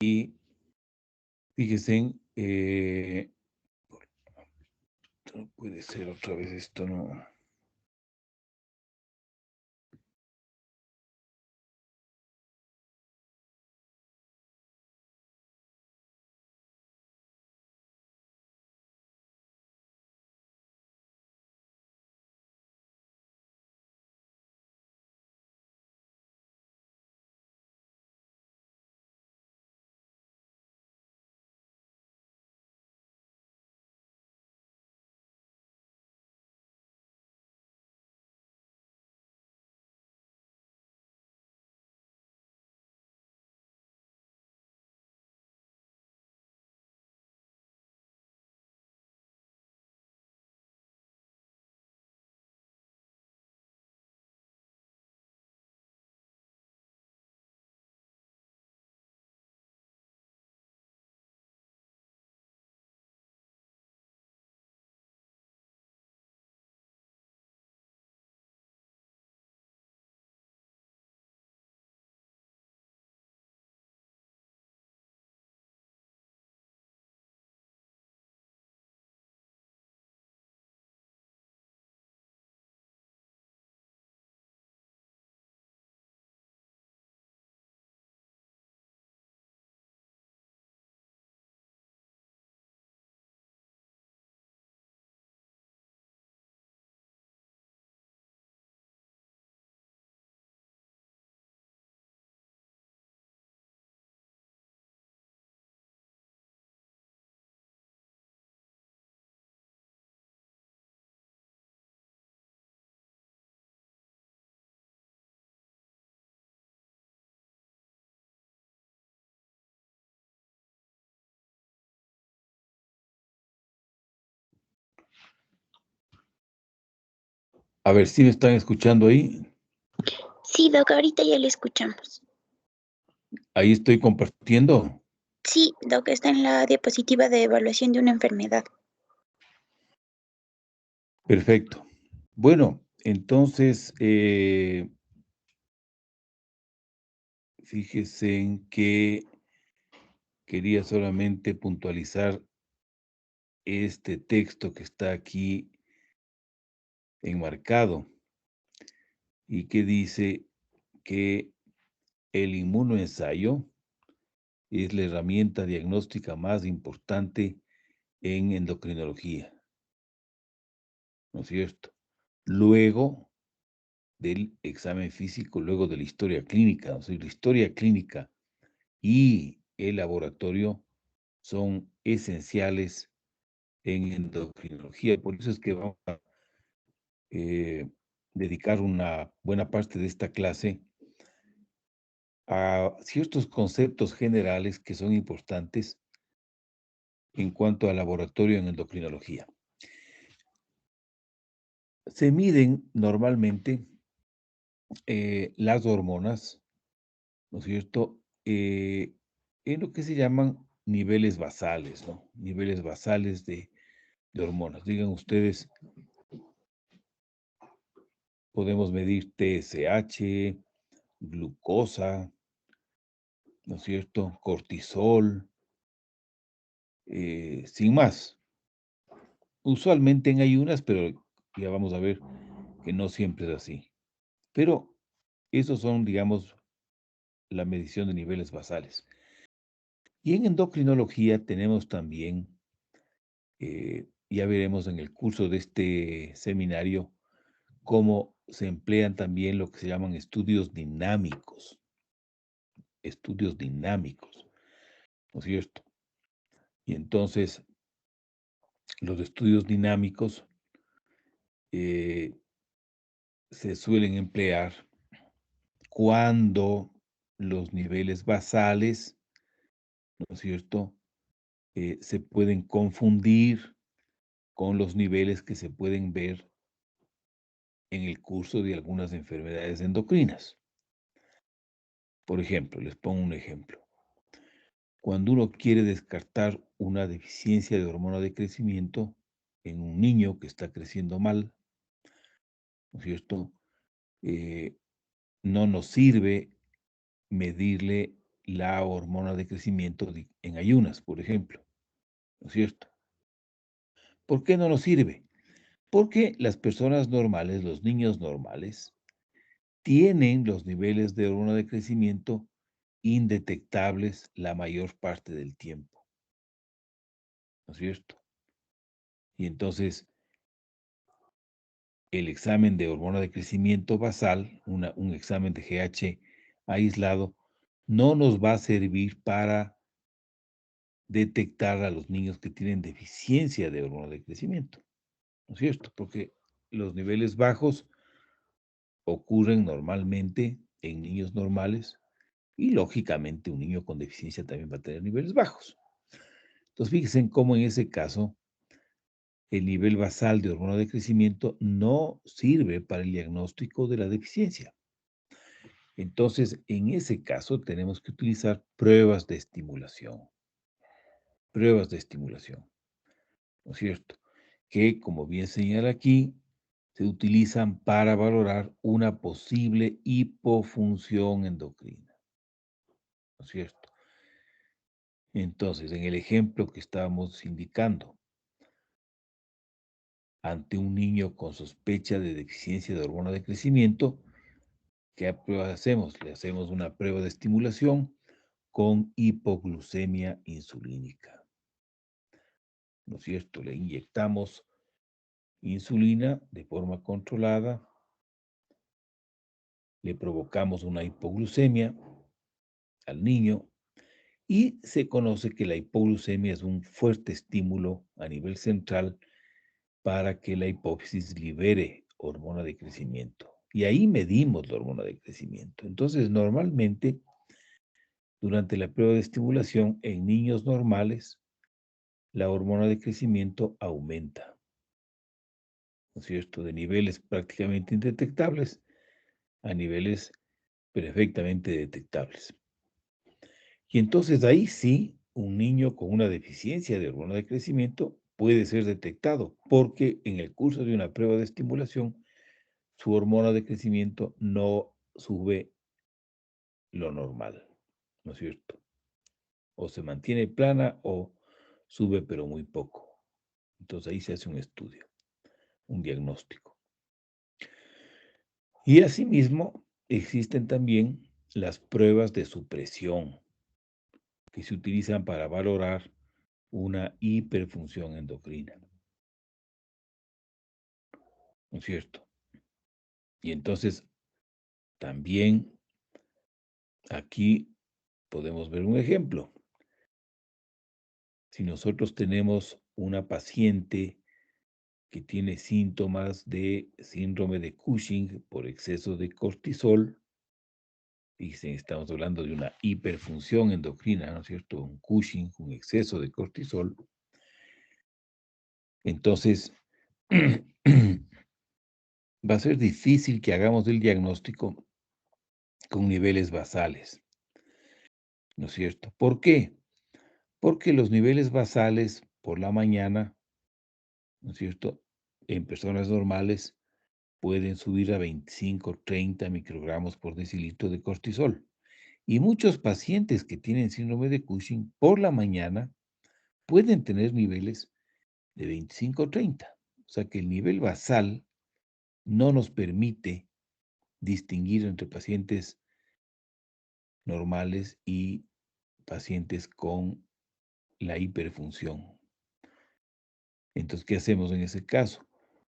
Y fíjense, no puede ser otra vez esto, ¿no? A ver, ¿sí me están escuchando ahí? Sí, Doc, ahorita ya le escuchamos. Ahí estoy compartiendo. Sí, Doc, está en la diapositiva de evaluación de una enfermedad. Perfecto. Bueno, entonces, fíjese en que quería solamente puntualizar este texto que está aquí enmarcado y que dice que el inmunoensayo es la herramienta diagnóstica más importante en endocrinología, ¿no es cierto? Luego del examen físico, luego de la historia clínica, o sea, la historia clínica y el laboratorio son esenciales en endocrinología, y por eso es que vamos a dedicar una buena parte de esta clase a ciertos conceptos generales que son importantes en cuanto al laboratorio en endocrinología. Se miden normalmente las hormonas, ¿no es cierto? En lo que se llaman niveles basales, ¿no? Niveles basales de hormonas. Digan ustedes, podemos medir TSH, glucosa, ¿no es cierto? Cortisol, sin más. Usualmente en ayunas, pero ya vamos a ver que no siempre es así. Pero esos son, digamos, la medición de niveles basales. Y en endocrinología tenemos también, ya veremos en el curso de este seminario, cómo se emplean también lo que se llaman estudios dinámicos, ¿no es cierto? Y entonces, los estudios dinámicos eh, se suelen emplear cuando los niveles basales, ¿no es cierto?, se pueden confundir con los niveles que se pueden ver en el curso de algunas enfermedades endocrinas. Por ejemplo, les pongo un ejemplo. Cuando uno quiere descartar una deficiencia de hormona de crecimiento en un niño que está creciendo mal, ¿no es cierto? No nos sirve medirle la hormona de crecimiento en ayunas, por ejemplo, ¿no es cierto? ¿Por qué no nos sirve? Porque las personas normales, los niños normales, tienen los niveles de hormona de crecimiento indetectables la mayor parte del tiempo, ¿no es cierto? Y entonces el examen de hormona de crecimiento basal, un examen de GH aislado, no nos va a servir para detectar a los niños que tienen deficiencia de hormona de crecimiento, ¿no es cierto? Porque los niveles bajos ocurren normalmente en niños normales y lógicamente un niño con deficiencia también va a tener niveles bajos. Entonces fíjense en cómo en ese caso el nivel basal de hormona de crecimiento no sirve para el diagnóstico de la deficiencia. Entonces, en ese caso tenemos que utilizar pruebas de estimulación, ¿no es cierto? Que, como bien señala aquí, se utilizan para valorar una posible hipofunción endocrina, ¿no es cierto? Entonces, en el ejemplo que estábamos indicando, ante un niño con sospecha de deficiencia de hormona de crecimiento, ¿qué prueba hacemos? Le hacemos una prueba de estimulación con hipoglucemia insulínica, ¿no es cierto? Le inyectamos insulina de forma controlada, le provocamos una hipoglucemia al niño y se conoce que la hipoglucemia es un fuerte estímulo a nivel central para que la hipófisis libere hormona de crecimiento. Y ahí medimos la hormona de crecimiento. Entonces, normalmente, durante la prueba de estimulación en niños normales, la hormona de crecimiento aumenta, ¿no es cierto? De niveles prácticamente indetectables a niveles perfectamente detectables. Y entonces ahí sí, un niño con una deficiencia de hormona de crecimiento puede ser detectado, porque en el curso de una prueba de estimulación, su hormona de crecimiento no sube lo normal, ¿no es cierto? O se mantiene plana o sube pero muy poco. Entonces ahí se hace un estudio, un diagnóstico. Y asimismo, existen también las pruebas de supresión que se utilizan para valorar una hiperfunción endocrina, ¿no es cierto? Y entonces también aquí podemos ver un ejemplo. Si nosotros tenemos una paciente que tiene síntomas de síndrome de Cushing por exceso de cortisol, y estamos hablando de una hiperfunción endocrina, ¿no es cierto? Un Cushing, un exceso de cortisol. Entonces, va a ser difícil que hagamos el diagnóstico con niveles basales, ¿no es cierto? ¿Por qué? Porque los niveles basales por la mañana, ¿no es cierto? En personas normales pueden subir a 25, 30 microgramos por decilitro de cortisol. Y muchos pacientes que tienen síndrome de Cushing por la mañana pueden tener niveles de 25 o 30. O sea que el nivel basal no nos permite distinguir entre pacientes normales y pacientes con la hiperfunción. Entonces, ¿qué hacemos en ese caso?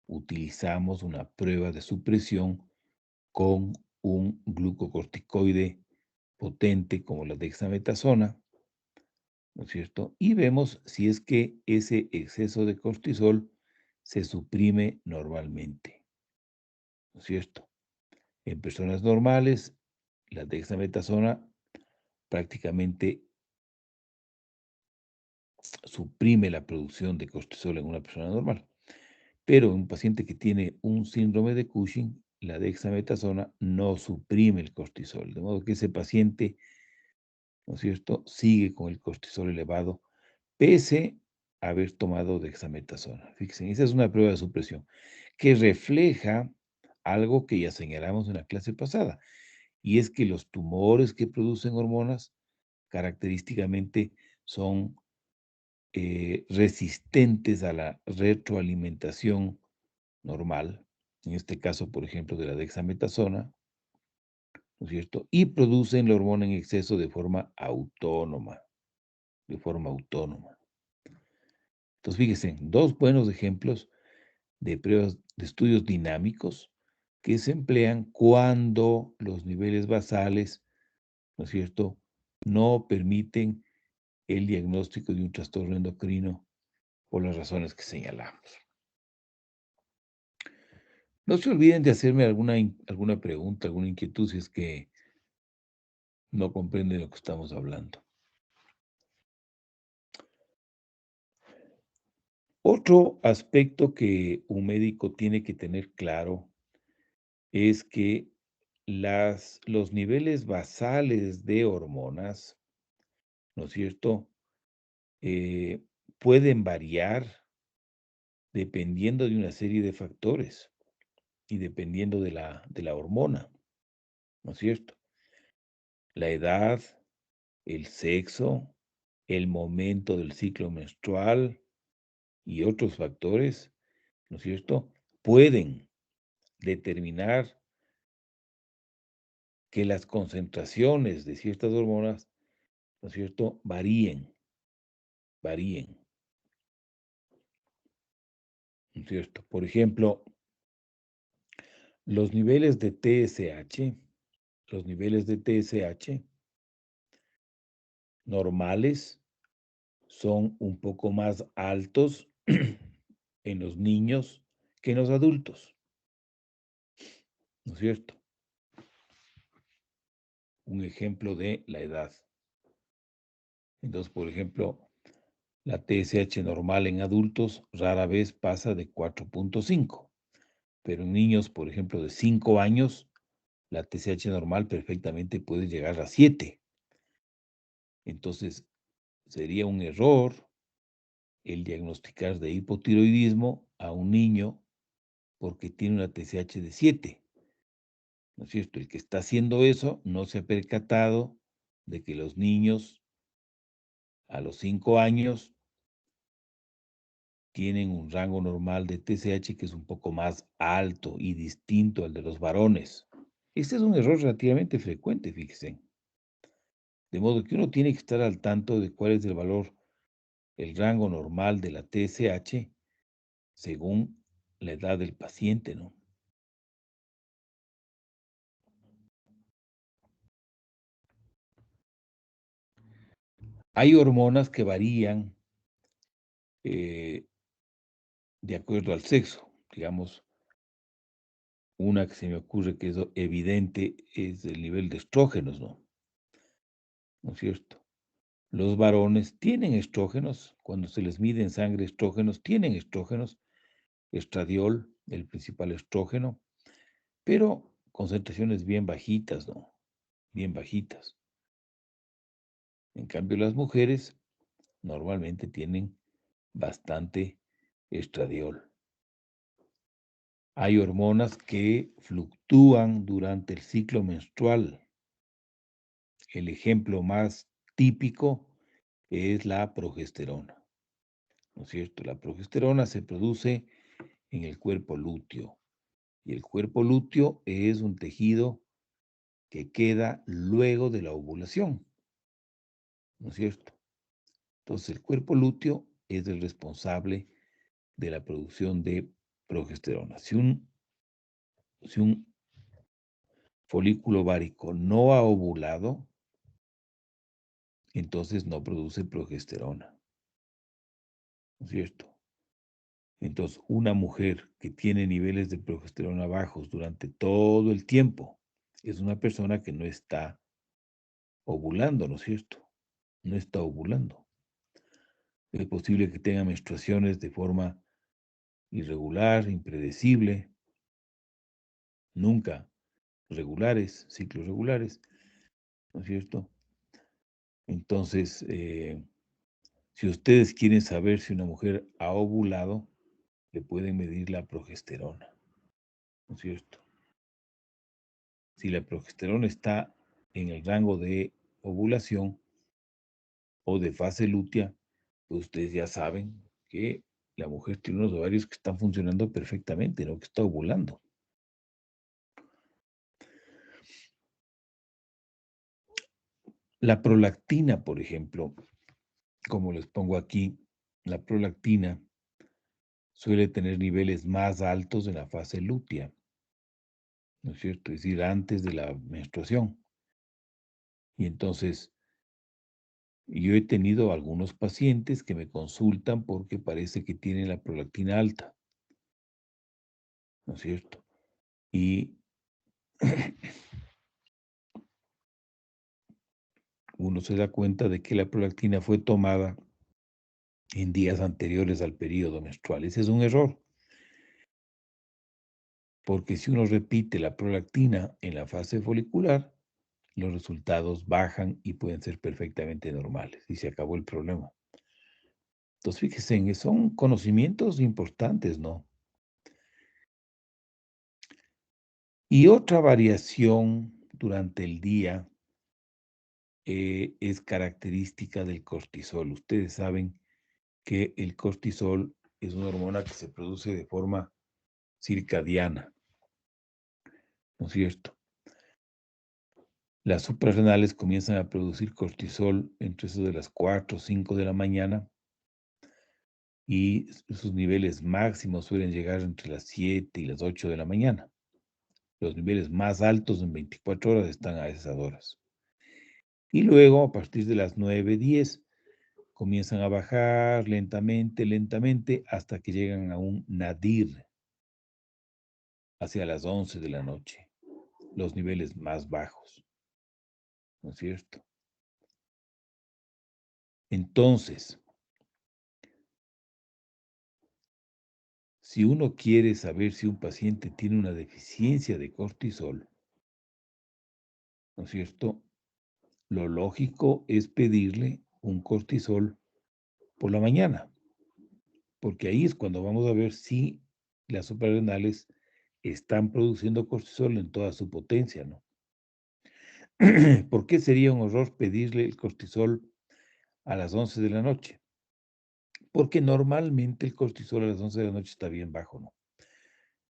Utilizamos una prueba de supresión con un glucocorticoide potente como la dexametasona, ¿no es cierto? Y vemos si es que ese exceso de cortisol se suprime normalmente, ¿no es cierto? En personas normales, la dexametasona prácticamente suprime la producción de cortisol en una persona normal. Pero en un paciente que tiene un síndrome de Cushing, la dexametasona no suprime el cortisol, de modo que ese paciente, ¿no es cierto?, sigue con el cortisol elevado, pese a haber tomado dexametasona. Fíjense, esa es una prueba de supresión que refleja algo que ya señalamos en la clase pasada, y es que los tumores que producen hormonas característicamente son resistentes a la retroalimentación normal, en este caso, por ejemplo, de la dexametasona, ¿no es cierto? Y producen la hormona en exceso de forma autónoma, de forma autónoma. Entonces, fíjense, dos buenos ejemplos de pruebas de estudios dinámicos que se emplean cuando los niveles basales, ¿no es cierto?, no permiten el diagnóstico de un trastorno endocrino por las razones que señalamos. No se olviden de hacerme alguna pregunta, alguna inquietud si es que no comprenden lo que estamos hablando. Otro aspecto que un médico tiene que tener claro es que los niveles basales de hormonas, ¿no es cierto?, eh, pueden variar dependiendo de una serie de factores y dependiendo de la hormona, ¿no es cierto? La edad, el sexo, el momento del ciclo menstrual y otros factores, ¿no es cierto?, pueden determinar que las concentraciones de ciertas hormonas, ¿no es cierto?, varíen, ¿no es cierto? Por ejemplo, los niveles de TSH, los niveles de TSH normales son un poco más altos en los niños que en los adultos, ¿no es cierto? Un ejemplo de la edad. Entonces, por ejemplo, la TSH normal en adultos rara vez pasa de 4.5, pero en niños, por ejemplo, de 5 años, la TSH normal perfectamente puede llegar a 7. Entonces, sería un error el diagnosticar de hipotiroidismo a un niño porque tiene una TSH de 7, ¿no es cierto? El que está haciendo eso no se ha percatado de que los niños a los 5 años tienen un rango normal de TSH que es un poco más alto y distinto al de los varones. Este es un error relativamente frecuente, fíjense. De modo que uno tiene que estar al tanto de cuál es el valor, el rango normal de la TSH según la edad del paciente, ¿no? Hay hormonas que varían eh, de acuerdo al sexo. Digamos, una que se me ocurre que es evidente es el nivel de estrógenos, ¿no? ¿No es cierto? Los varones tienen estrógenos, cuando se les mide en sangre estrógenos, tienen estrógenos, estradiol, el principal estrógeno, pero concentraciones bien bajitas, ¿no? Bien bajitas. En cambio, las mujeres normalmente tienen bastante estradiol. Hay hormonas que fluctúan durante el ciclo menstrual. El ejemplo más típico es la progesterona, ¿no es cierto? La progesterona se produce en el cuerpo lúteo y el cuerpo lúteo es un tejido que queda luego de la ovulación, ¿no es cierto? Entonces el cuerpo lúteo es el responsable de la producción de progesterona. Si un folículo ovárico no ha ovulado, entonces no produce progesterona, ¿no es cierto? Entonces, una mujer que tiene niveles de progesterona bajos durante todo el tiempo es una persona que no está ovulando, ¿no es cierto? No está ovulando. Es posible que tenga menstruaciones de forma irregular, impredecible, nunca regulares, ciclos regulares, ¿no es cierto? Entonces, si ustedes quieren saber si una mujer ha ovulado, le pueden medir la progesterona, ¿no es cierto? Si la progesterona está en el rango de ovulación, o de fase lútea, pues ustedes ya saben que la mujer tiene unos ovarios que están funcionando perfectamente, no que está ovulando. La prolactina, por ejemplo, como les pongo aquí, la prolactina suele tener niveles más altos en la fase lútea, ¿no es cierto? Es decir, antes de la menstruación. Y entonces, yo he tenido algunos pacientes que me consultan porque parece que tienen la prolactina alta, ¿no es cierto? Y uno se da cuenta de que la prolactina fue tomada en días anteriores al periodo menstrual. Ese es un error, porque si uno repite la prolactina en la fase folicular, los resultados bajan y pueden ser perfectamente normales y se acabó el problema. Entonces, fíjense, son conocimientos importantes, ¿no? Y otra variación durante el día es característica del cortisol. Ustedes saben que el cortisol es una hormona que se produce de forma circadiana, ¿no es cierto? Las suprarrenales comienzan a producir cortisol entre eso de las 4 o 5 de la mañana y sus niveles máximos suelen llegar entre las 7 y las 8 de la mañana. Los niveles más altos en 24 horas están a esas horas. Y luego, a partir de las 9, 10, comienzan a bajar lentamente, lentamente, hasta que llegan a un nadir, hacia las 11 de la noche, los niveles más bajos, ¿no es cierto? Entonces, si uno quiere saber si un paciente tiene una deficiencia de cortisol, ¿no es cierto? Lo lógico es pedirle un cortisol por la mañana, porque ahí es cuando vamos a ver si las suprarrenales están produciendo cortisol en toda su potencia, ¿no? ¿Por qué sería un error pedirle el cortisol a las 11 de la noche? Porque normalmente el cortisol a las 11 de la noche está bien bajo, ¿no?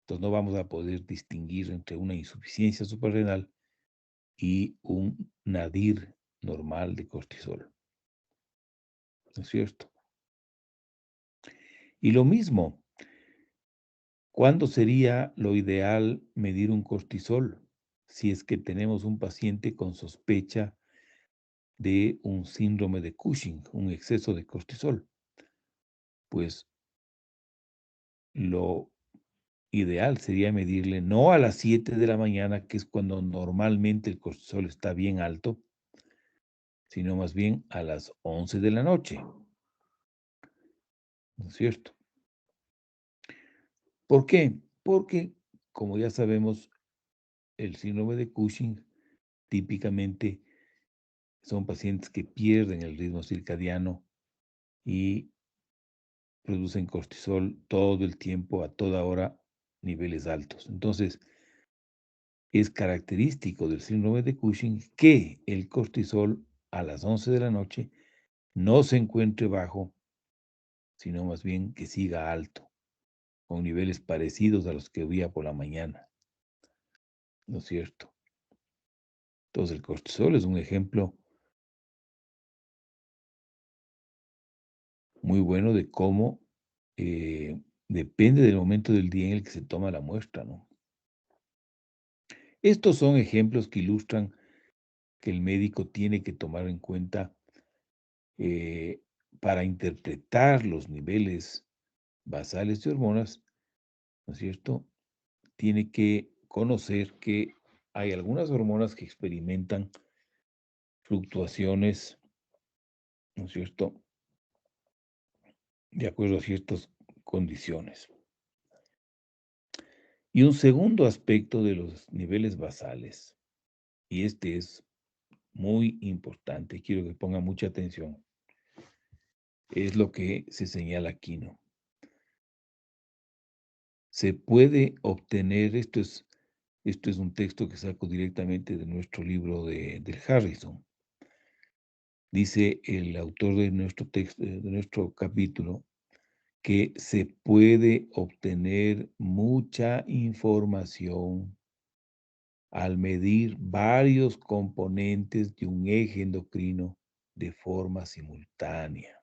Entonces no vamos a poder distinguir entre una insuficiencia suprarrenal y un nadir normal de cortisol, ¿no es cierto? Y lo mismo, ¿cuándo sería lo ideal medir un cortisol? Si es que tenemos un paciente con sospecha de un síndrome de Cushing, un exceso de cortisol. Pues lo ideal sería medirle no a las 7 de la mañana, que es cuando normalmente el cortisol está bien alto, sino más bien a las 11 de la noche, ¿no es cierto? ¿Por qué? Porque, como ya sabemos, el síndrome de Cushing típicamente son pacientes que pierden el ritmo circadiano y producen cortisol todo el tiempo, a toda hora, niveles altos. Entonces, es característico del síndrome de Cushing que el cortisol a las 11 de la noche no se encuentre bajo, sino más bien que siga alto, con niveles parecidos a los que había por la mañana, ¿no es cierto? Entonces, el cortisol es un ejemplo muy bueno de cómo depende del momento del día en el que se toma la muestra, ¿no? Estos son ejemplos que ilustran que el médico tiene que tomar en cuenta eh, para interpretar los niveles basales de hormonas, ¿no es cierto? Tiene que conocer que hay algunas hormonas que experimentan fluctuaciones, ¿no es cierto?, de acuerdo a ciertas condiciones. Y un segundo aspecto de los niveles basales, y este es muy importante, quiero que ponga mucha atención, es lo que se señala aquí, ¿no? Se puede obtener, esto es un texto que saco directamente de nuestro libro del Harrison. Dice el autor de nuestro texto, de nuestro capítulo, que se puede obtener mucha información al medir varios componentes de un eje endocrino de forma simultánea,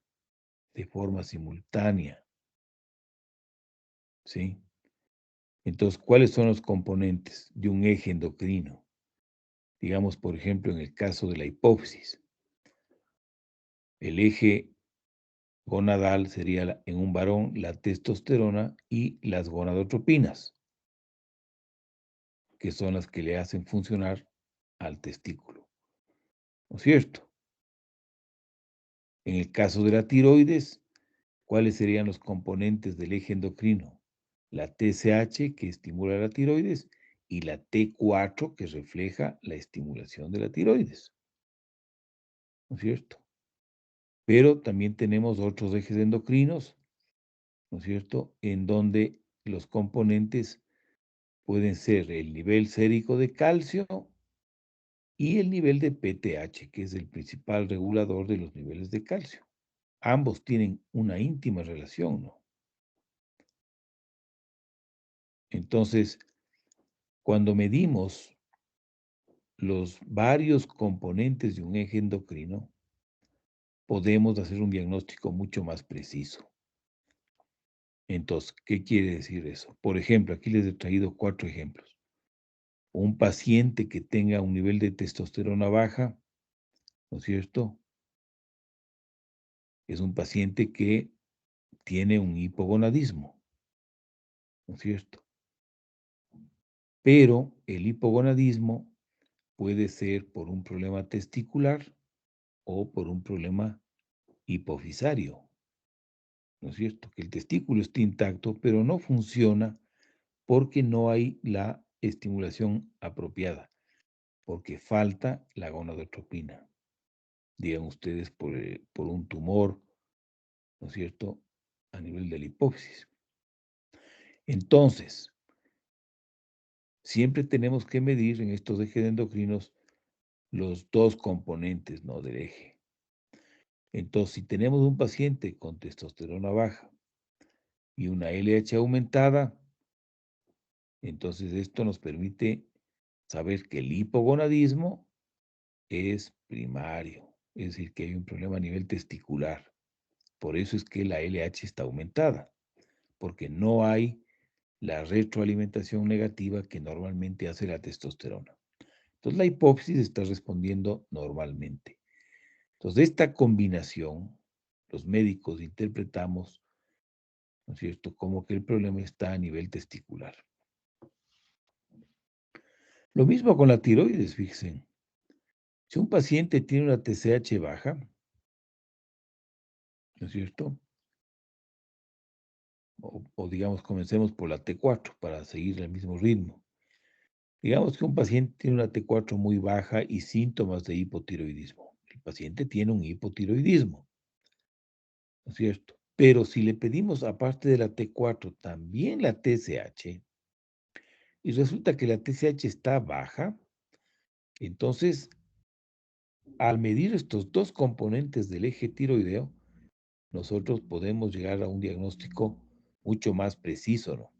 ¿sí? Entonces, ¿cuáles son los componentes de un eje endocrino? Digamos, por ejemplo, en el caso de la hipófisis, el eje gonadal sería en un varón la testosterona y las gonadotropinas, que son las que le hacen funcionar al testículo, ¿no es cierto? En el caso de la tiroides, ¿cuáles serían los componentes del eje endocrino? La TSH, que estimula la tiroides, y la T4, que refleja la estimulación de la tiroides, ¿no es cierto? Pero también tenemos otros ejes endocrinos, ¿no es cierto?, en donde los componentes pueden ser el nivel sérico de calcio y el nivel de PTH, que es el principal regulador de los niveles de calcio. Ambos tienen una íntima relación, ¿no? Entonces, cuando medimos los varios componentes de un eje endocrino, podemos hacer un diagnóstico mucho más preciso. Entonces, ¿qué quiere decir eso? Por ejemplo, aquí les he traído 4 ejemplos. Un paciente que tenga un nivel de testosterona baja, ¿no es cierto? Es un paciente que tiene un hipogonadismo, ¿no es cierto? Pero el hipogonadismo puede ser por un problema testicular o por un problema hipofisario, ¿no es cierto? Que el testículo esté intacto, pero no funciona porque no hay la estimulación apropiada, porque falta la gonadotropina, digan ustedes, por un tumor, ¿no es cierto?, a nivel de la hipófisis. Entonces, siempre tenemos que medir en estos ejes endocrinos los dos componentes, ¿no?, del eje. Entonces, si tenemos un paciente con testosterona baja y una LH aumentada, entonces esto nos permite saber que el hipogonadismo es primario, es decir, que hay un problema a nivel testicular. Por eso es que la LH está aumentada, porque no hay la retroalimentación negativa que normalmente hace la testosterona. Entonces, la hipófisis está respondiendo normalmente. Entonces, esta combinación, los médicos interpretamos, ¿no es cierto?, como que el problema está a nivel testicular. Lo mismo con la tiroides, fíjense. Si un paciente tiene una TSH baja, ¿no es cierto? O digamos, comencemos por la T4 para seguir el mismo ritmo. Digamos que un paciente tiene una T4 muy baja y síntomas de hipotiroidismo. El paciente tiene un hipotiroidismo, ¿no es cierto? Pero si le pedimos, aparte de la T4, también la TSH, y resulta que la TSH está baja, entonces, al medir estos dos componentes del eje tiroideo, nosotros podemos llegar a un diagnóstico mucho más preciso, ¿no?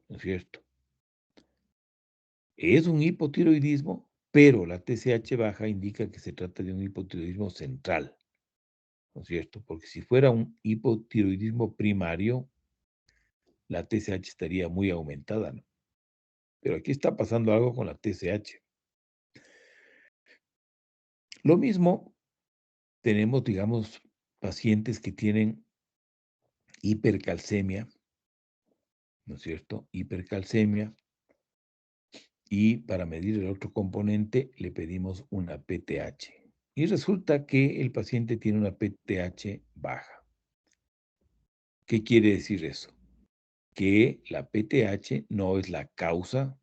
¿No es cierto? Es un hipotiroidismo, pero la TSH baja indica que se trata de un hipotiroidismo central, ¿no es cierto? Porque si fuera un hipotiroidismo primario, la TSH estaría muy aumentada, ¿no? Pero aquí está pasando algo con la TSH. Lo mismo tenemos, digamos, pacientes que tienen hipercalcemia, ¿no es cierto? Hipercalcemia. Y para medir el otro componente le pedimos una PTH. Y resulta que el paciente tiene una PTH baja. ¿Qué quiere decir eso? Que la PTH no es la causa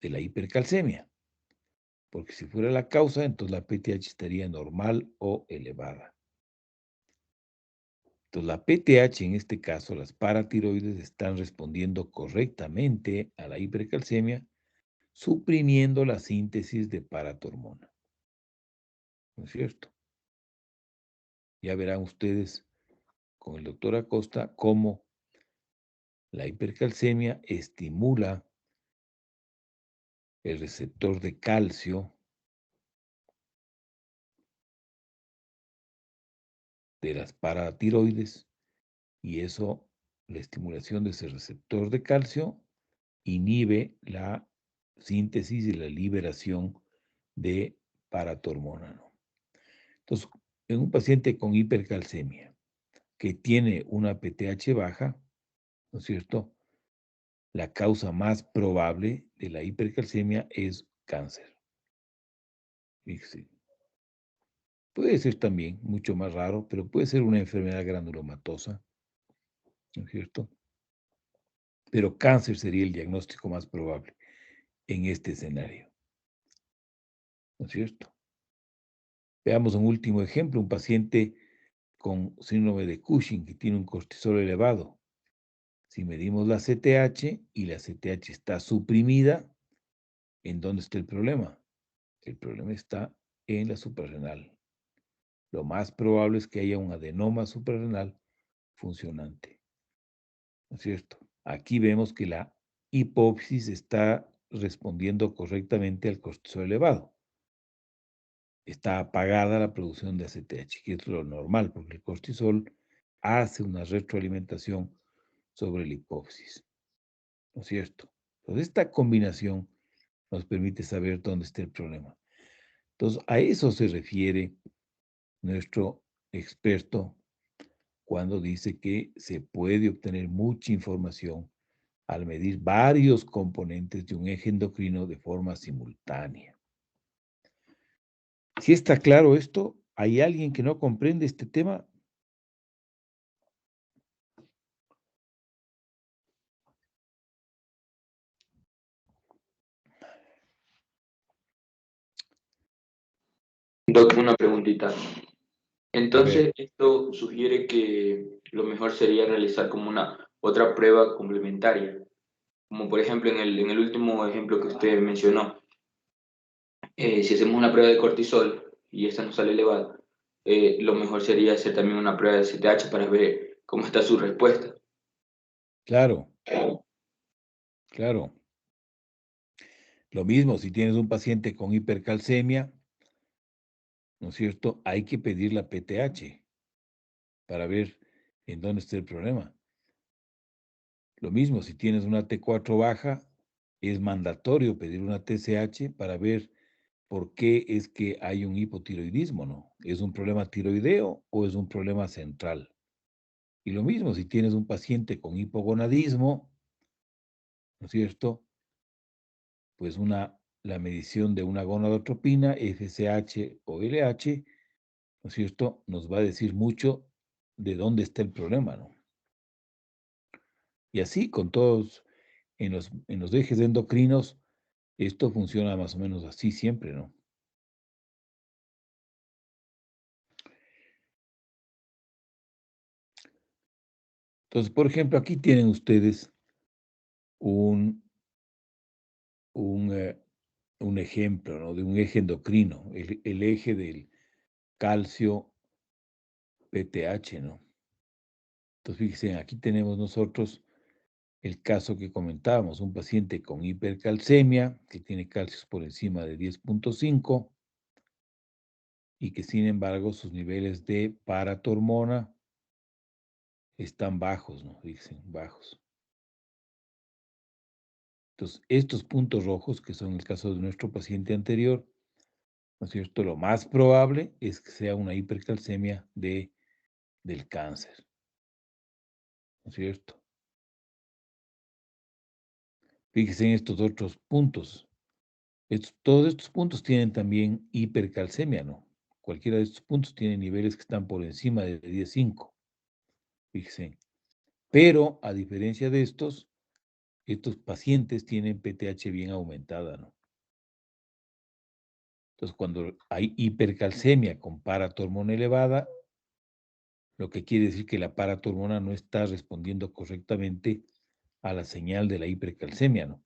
de la hipercalcemia, porque si fuera la causa, entonces la PTH estaría normal o elevada. Entonces la PTH, en este caso, las paratiroides están respondiendo correctamente a la hipercalcemia, suprimiendo la síntesis de paratormona. ¿no es cierto? Ya verán ustedes con el doctor Acosta cómo la hipercalcemia estimula el receptor de calcio de las paratiroides y eso, la estimulación de ese receptor de calcio inhibe la síntesis y la liberación de paratormona, ¿no? Entonces, en un paciente con hipercalcemia que tiene una PTH baja, ¿no es cierto? La causa más probable de la hipercalcemia es cáncer. Fíjese. Puede ser también mucho más raro, pero puede ser una enfermedad granulomatosa, ¿no es cierto? Pero cáncer sería el diagnóstico más probable en este escenario, ¿no es cierto? Veamos un último ejemplo, un paciente con síndrome de Cushing que tiene un cortisol elevado. Si medimos la CTH y la CTH está suprimida, ¿en dónde está el problema? El problema está en la suprarrenal. Lo más probable es que haya un adenoma suprarrenal funcionante, ¿no es cierto? Aquí vemos que la hipófisis está respondiendo correctamente al cortisol elevado. Está apagada la producción de ACTH, que es lo normal, porque el cortisol hace una retroalimentación sobre la hipófisis, ¿no es cierto? Entonces, esta combinación nos permite saber dónde está el problema. Entonces, a eso se refiere nuestro experto cuando dice que se puede obtener mucha información al medir varios componentes de un eje endocrino de forma simultánea. Si está claro esto, ¿hay alguien que no comprende este tema? Doc, una preguntita. A ver, Entonces, esto sugiere que lo mejor sería realizar como una otra prueba complementaria, como por ejemplo en el último ejemplo que usted mencionó, si hacemos una prueba de cortisol y esta nos sale elevada, lo mejor sería hacer también una prueba de CTH para ver cómo está su respuesta. claro, claro. Lo mismo, si tienes un paciente con hipercalcemia, ¿no es cierto? Hay que pedir la PTH para ver en dónde está el problema. Lo mismo, si tienes una T4 baja, es mandatorio pedir una TSH para ver por qué es que hay un hipotiroidismo, ¿no? ¿Es un problema tiroideo o es un problema central? Y lo mismo, si tienes un paciente con hipogonadismo, ¿no es cierto? Pues la medición de una gonadotropina, FSH o LH, ¿no es cierto? Nos va a decir mucho de dónde está el problema, ¿no? Y así con todos, en los ejes endocrinos, esto funciona más o menos así siempre, ¿no? Entonces, por ejemplo, aquí tienen ustedes un, un, eh, un ejemplo, ¿no? De un eje endocrino, el eje del calcio PTH, ¿no? Entonces, fíjense, aquí tenemos nosotros el caso que comentábamos, un paciente con hipercalcemia, que tiene calcios por encima de 10.5 y que sin embargo sus niveles de paratormona están bajos, ¿no? Dicen, bajos. Entonces, estos puntos rojos, que son el caso de nuestro paciente anterior, ¿no es cierto? Lo más probable es que sea una hipercalcemia del cáncer, ¿no es cierto? Fíjense en estos otros puntos. Todos estos puntos tienen también hipercalcemia, ¿no? Cualquiera de estos puntos tiene niveles que están por encima de 10.5, fíjense. Pero, a diferencia de estos pacientes tienen PTH bien aumentada, ¿no? Entonces, cuando hay hipercalcemia con paratormona elevada, lo que quiere decir que la paratormona no está respondiendo correctamente a la señal de la hipercalcemia, ¿no?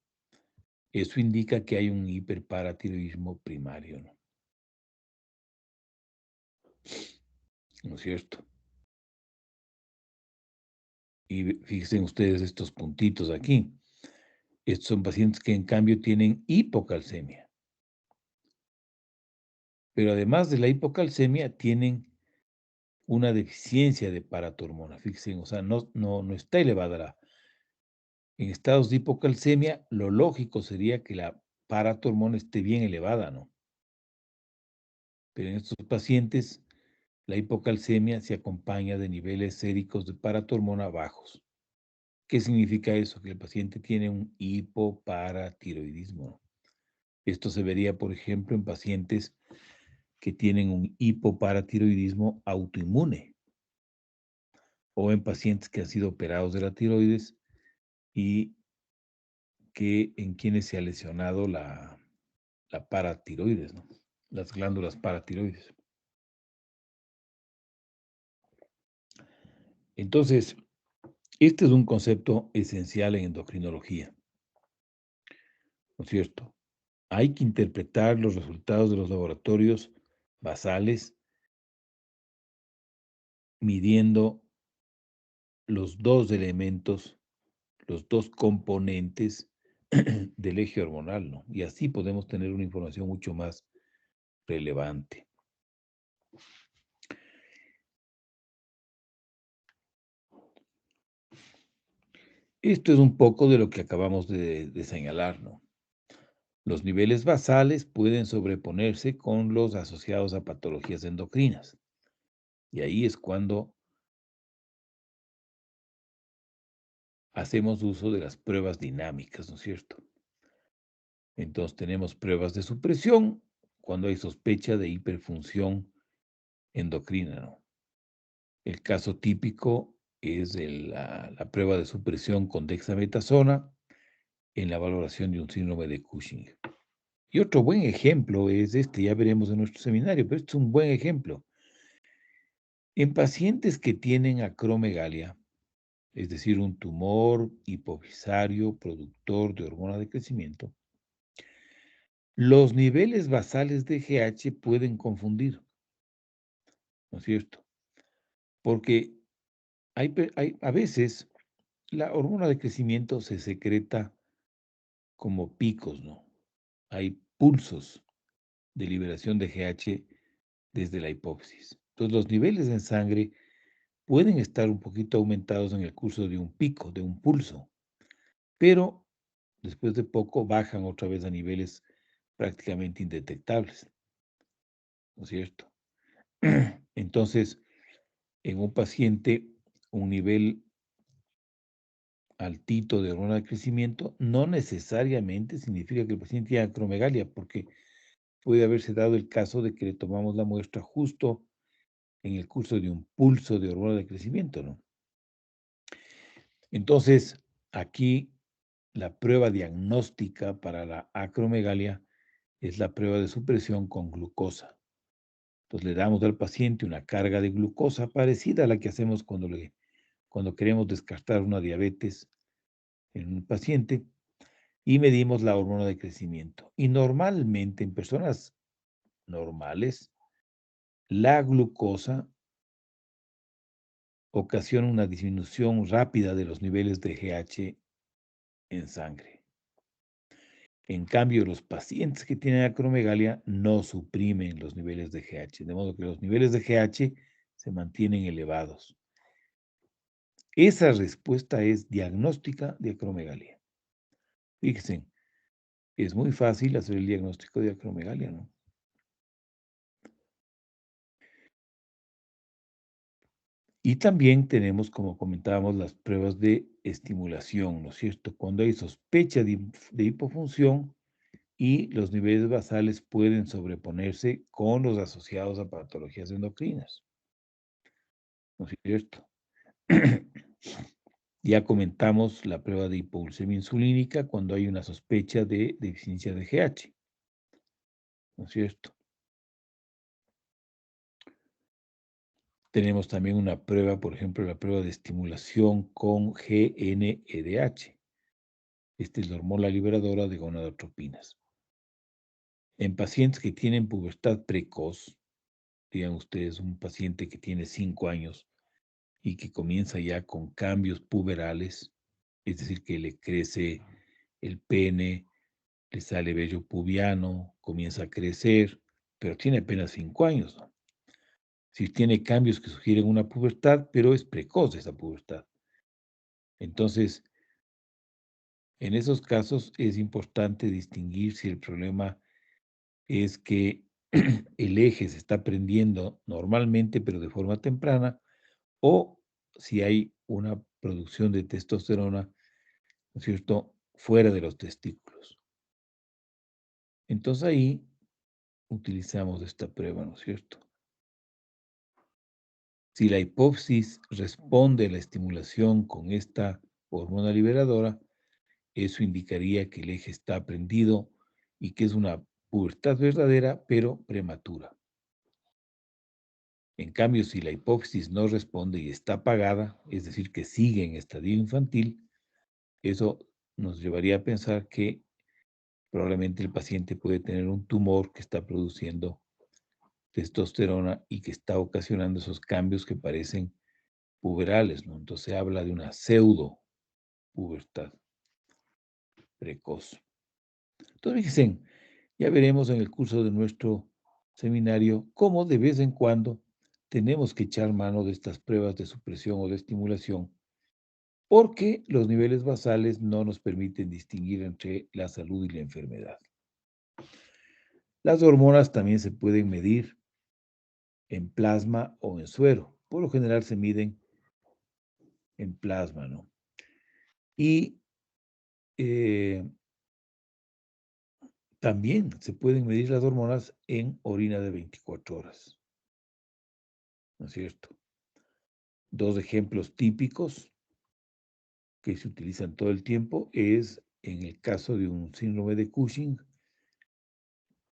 Eso indica que hay un hiperparatiroidismo primario, ¿no? ¿no es cierto? Y fíjense ustedes estos puntitos aquí. Estos son pacientes que en cambio tienen hipocalcemia. Pero además de la hipocalcemia, tienen una deficiencia de paratormona. Fíjense, o sea, no está elevada en estados de hipocalcemia, lo lógico sería que la paratormona esté bien elevada, ¿no? Pero en estos pacientes, la hipocalcemia se acompaña de niveles séricos de paratormona bajos. ¿Qué significa eso? Que el paciente tiene un hipoparatiroidismo, ¿no? Esto se vería, por ejemplo, en pacientes que tienen un hipoparatiroidismo autoinmune o en pacientes que han sido operados de la tiroides y que en quienes se ha lesionado la paratiroides, ¿no? Las glándulas paratiroides. Entonces, este es un concepto esencial en endocrinología, ¿no es cierto? Hay que interpretar los resultados de los laboratorios basales midiendo los dos elementos, los dos componentes del eje hormonal, ¿no? Y así podemos tener una información mucho más relevante. Esto es un poco de lo que acabamos de señalar, ¿no? Los niveles basales pueden sobreponerse con los asociados a patologías endocrinas. Y ahí es cuando hacemos uso de las pruebas dinámicas, ¿no es cierto? Entonces tenemos pruebas de supresión cuando hay sospecha de hiperfunción endocrina, ¿no? El caso típico es la prueba de supresión con dexametasona en la valoración de un síndrome de Cushing. Y otro buen ejemplo es este, ya veremos en nuestro seminario, pero este es un buen ejemplo. En pacientes que tienen acromegalia, es decir, un tumor hipofisario productor de hormona de crecimiento, los niveles basales de GH pueden confundir, ¿no es cierto? Porque a veces la hormona de crecimiento se secreta como picos, ¿no? Hay pulsos de liberación de GH desde la hipófisis. Entonces, los niveles en sangre pueden estar un poquito aumentados en el curso de un pico, de un pulso, pero después de poco bajan otra vez a niveles prácticamente indetectables, ¿no es cierto? Entonces, en un paciente, un nivel altito de hormona de crecimiento no necesariamente significa que el paciente tiene acromegalia, porque puede haberse dado el caso de que le tomamos la muestra justo en el curso de un pulso de hormona de crecimiento, ¿no? Entonces, aquí la prueba diagnóstica para la acromegalia es la prueba de supresión con glucosa. Entonces, le damos al paciente una carga de glucosa parecida a la que hacemos cuando queremos descartar una diabetes en un paciente y medimos la hormona de crecimiento. Y normalmente en personas normales, la glucosa ocasiona una disminución rápida de los niveles de GH en sangre. En cambio, los pacientes que tienen acromegalia no suprimen los niveles de GH, de modo que los niveles de GH se mantienen elevados. Esa respuesta es diagnóstica de acromegalia. Fíjense, es muy fácil hacer el diagnóstico de acromegalia, ¿no? Y también tenemos, como comentábamos, las pruebas de estimulación, ¿no es cierto? Cuando hay sospecha de hipofunción y los niveles basales pueden sobreponerse con los asociados a patologías endocrinas, ¿no es cierto? Ya comentamos la prueba de hipoglucemia insulínica cuando hay una sospecha de deficiencia de GH, ¿no es cierto? Tenemos también una prueba, por ejemplo, la prueba de estimulación con GNEDH. Esta es la hormona liberadora de gonadotropinas. En pacientes que tienen pubertad precoz, digan ustedes, un paciente que tiene 5 años y que comienza ya con cambios puberales, es decir, que le crece el pene, le sale vello pubiano, comienza a crecer, pero tiene apenas 5 años, ¿no? Si tiene cambios que sugieren una pubertad, pero es precoz esa pubertad. Entonces, en esos casos es importante distinguir si el problema es que el eje se está prendiendo normalmente, pero de forma temprana, o si hay una producción de testosterona, ¿no es cierto?, fuera de los testículos. Entonces ahí utilizamos esta prueba, ¿no es cierto? Si la hipófisis responde a la estimulación con esta hormona liberadora, eso indicaría que el eje está prendido y que es una pubertad verdadera, pero prematura. En cambio, si la hipófisis no responde y está apagada, es decir, que sigue en estadio infantil, eso nos llevaría a pensar que probablemente el paciente puede tener un tumor que está produciendo testosterona y que está ocasionando esos cambios que parecen puberales, ¿no? Entonces se habla de una pseudo pubertad precoz. Entonces, fíjense, ya veremos en el curso de nuestro seminario cómo de vez en cuando tenemos que echar mano de estas pruebas de supresión o de estimulación, porque los niveles basales no nos permiten distinguir entre la salud y la enfermedad. Las hormonas también se pueden medir en plasma o en suero. Por lo general se miden en plasma, ¿no? Y también se pueden medir las hormonas en orina de 24 horas, ¿no es cierto? Dos ejemplos típicos que se utilizan todo el tiempo es en el caso de un síndrome de Cushing,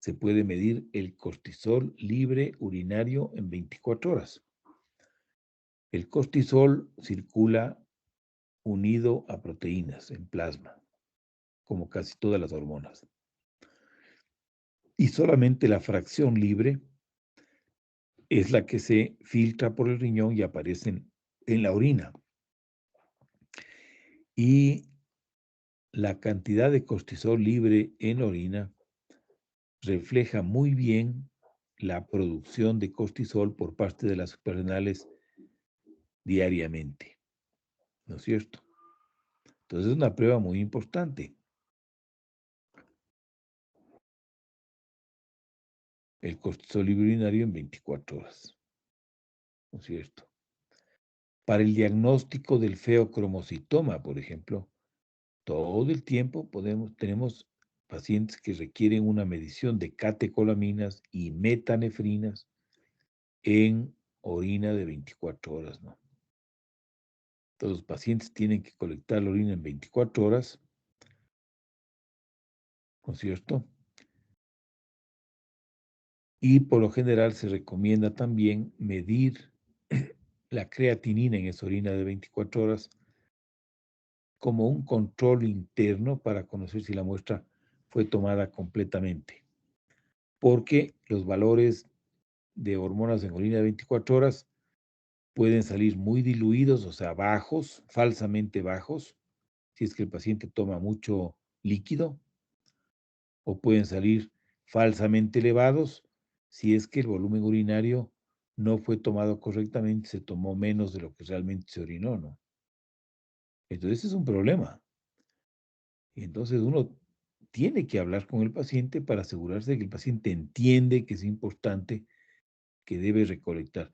se puede medir el cortisol libre urinario en 24 horas. El cortisol circula unido a proteínas en plasma, como casi todas las hormonas. Y solamente la fracción libre es la que se filtra por el riñón y aparece en la orina. Y la cantidad de cortisol libre en orina refleja muy bien la producción de cortisol por parte de las suprarrenales diariamente, ¿no es cierto? Entonces es una prueba muy importante. El cortisol libre urinario en 24 horas, ¿no es cierto? Para el diagnóstico del feocromocitoma, por ejemplo, todo el tiempo tenemos pacientes que requieren una medición de catecolaminas y metanefrinas en orina de 24 horas, ¿no? Todos los pacientes tienen que colectar la orina en 24 horas, ¿no es cierto? Y por lo general se recomienda también medir la creatinina en esa orina de 24 horas como un control interno para conocer si la muestra fue tomada completamente. Porque los valores de hormonas en orina de 24 horas pueden salir muy diluidos, o sea, bajos, falsamente bajos, si es que el paciente toma mucho líquido, o pueden salir falsamente elevados, si es que el volumen urinario no fue tomado correctamente, se tomó menos de lo que realmente se orinó, ¿no? Entonces, ese es un problema. Y entonces uno tiene que hablar con el paciente para asegurarse de que el paciente entiende que es importante, que debe recolectar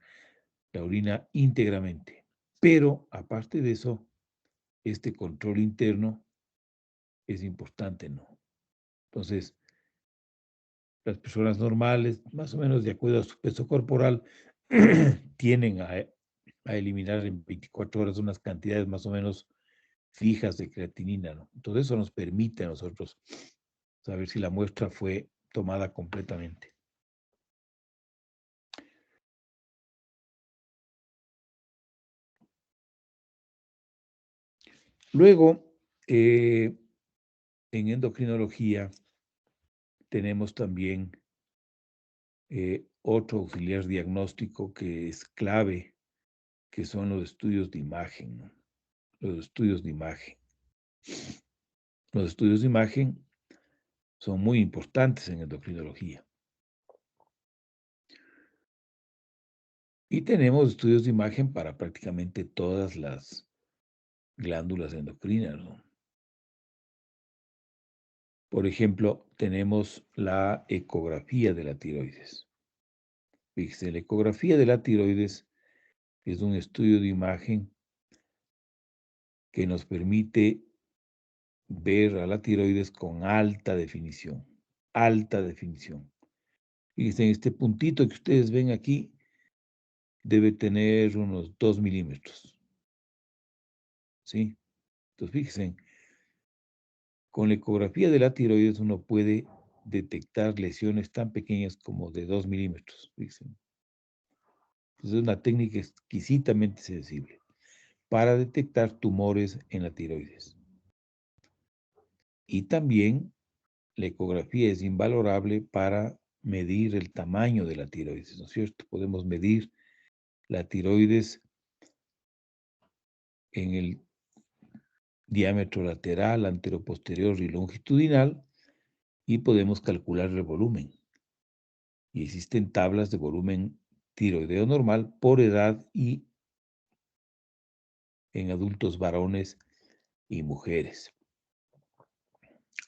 la orina íntegramente. Pero, aparte de eso, este control interno es importante, ¿no? Entonces, las personas normales, más o menos de acuerdo a su peso corporal, tienden a eliminar en 24 horas unas cantidades más o menos fijas de creatinina, ¿no? Entonces, eso nos permite a nosotros saber si la muestra fue tomada completamente. Luego, en endocrinología tenemos también otro auxiliar diagnóstico que es clave, que son los estudios de imagen, ¿no? Los estudios de imagen. Los estudios de imagen son muy importantes en endocrinología. Y tenemos estudios de imagen para prácticamente todas las glándulas endocrinas, ¿no? Por ejemplo, tenemos la ecografía de la tiroides. Fíjese, la ecografía de la tiroides es un estudio de imagen que nos permite ver a la tiroides con alta definición. Alta definición. Fíjense, en este puntito que ustedes ven aquí, debe tener unos 2 milímetros. ¿Sí? Entonces, fíjense, con la ecografía de la tiroides uno puede detectar lesiones tan pequeñas como de 2 milímetros. Fíjense. Entonces, es una técnica exquisitamente sensible para detectar tumores en la tiroides. Y también la ecografía es invalorable para medir el tamaño de la tiroides, ¿no es cierto? Podemos medir la tiroides en el diámetro lateral, anteroposterior y longitudinal y podemos calcular el volumen. Y existen tablas de volumen tiroideo normal por edad y en adultos varones y mujeres.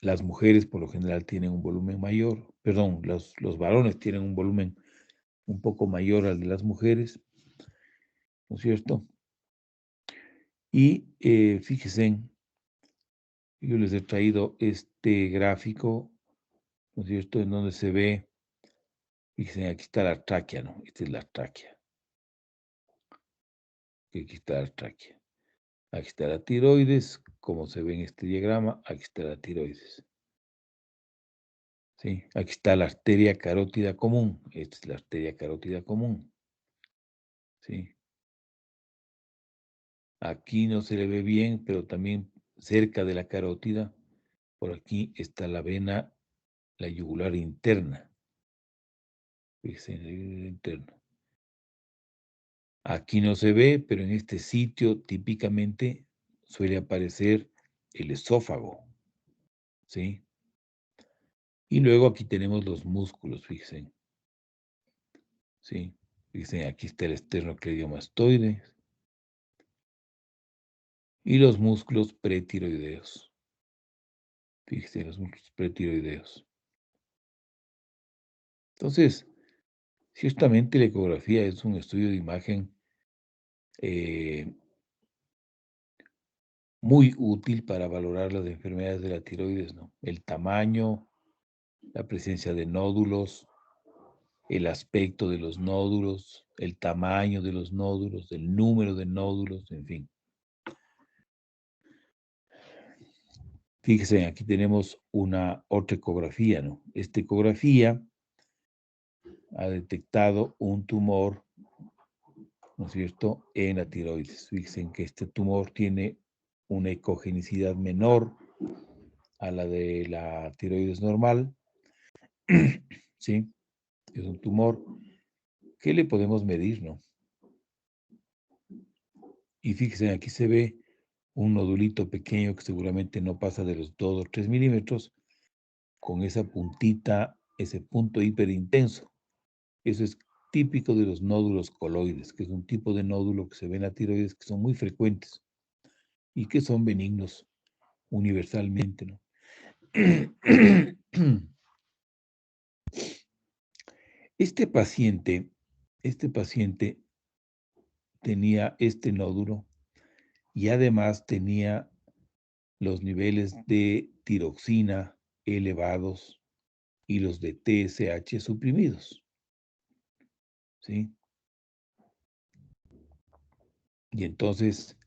Las mujeres por lo general tienen un volumen mayor, perdón, los varones tienen un volumen un poco mayor al de las mujeres, ¿no es cierto? Y fíjense, yo les he traído este gráfico, ¿no es cierto?, en donde se ve, fíjense, aquí está la tráquea, ¿no? Esta es la tráquea. Aquí está la tráquea. Aquí está la tiroides, como se ve en este diagrama, aquí está la tiroides. ¿Sí? Aquí está la arteria carótida común. Esta es la arteria carótida común. ¿Sí? Aquí no se le ve bien, pero también cerca de la carótida, por aquí está la vena, la yugular interna. Fíjense, la yugular interna. Aquí no se ve, pero en este sitio típicamente suele aparecer el esófago. ¿Sí? Y luego aquí tenemos los músculos, fíjense. ¿Sí? Fíjense, aquí está el esternocleidomastoide y los músculos pretiroideos. Fíjense, los músculos pretiroideos. Entonces, ciertamente la ecografía es un estudio de imagen muy útil para valorar las enfermedades de la tiroides, ¿no? El tamaño, la presencia de nódulos, el aspecto de los nódulos, el tamaño de los nódulos, el número de nódulos, en fin. Fíjense, aquí tenemos una otra ecografía, ¿no? Esta ecografía ha detectado un tumor, ¿no es cierto?, en la tiroides. Fíjense que este tumor tiene una ecogenicidad menor a la de la tiroides normal, ¿sí? Es un tumor que le podemos medir, ¿no? Y fíjense, aquí se ve un nodulito pequeño que seguramente no pasa de los 2 o 3 milímetros, con esa puntita, ese punto hiperintenso. Eso es típico de los nódulos coloides, que es un tipo de nódulo que se ve en la tiroides que son muy frecuentes y que son benignos universalmente, ¿no? Este paciente tenía este nódulo y además tenía los niveles de tiroxina elevados y los de TSH suprimidos, ¿sí? Y entonces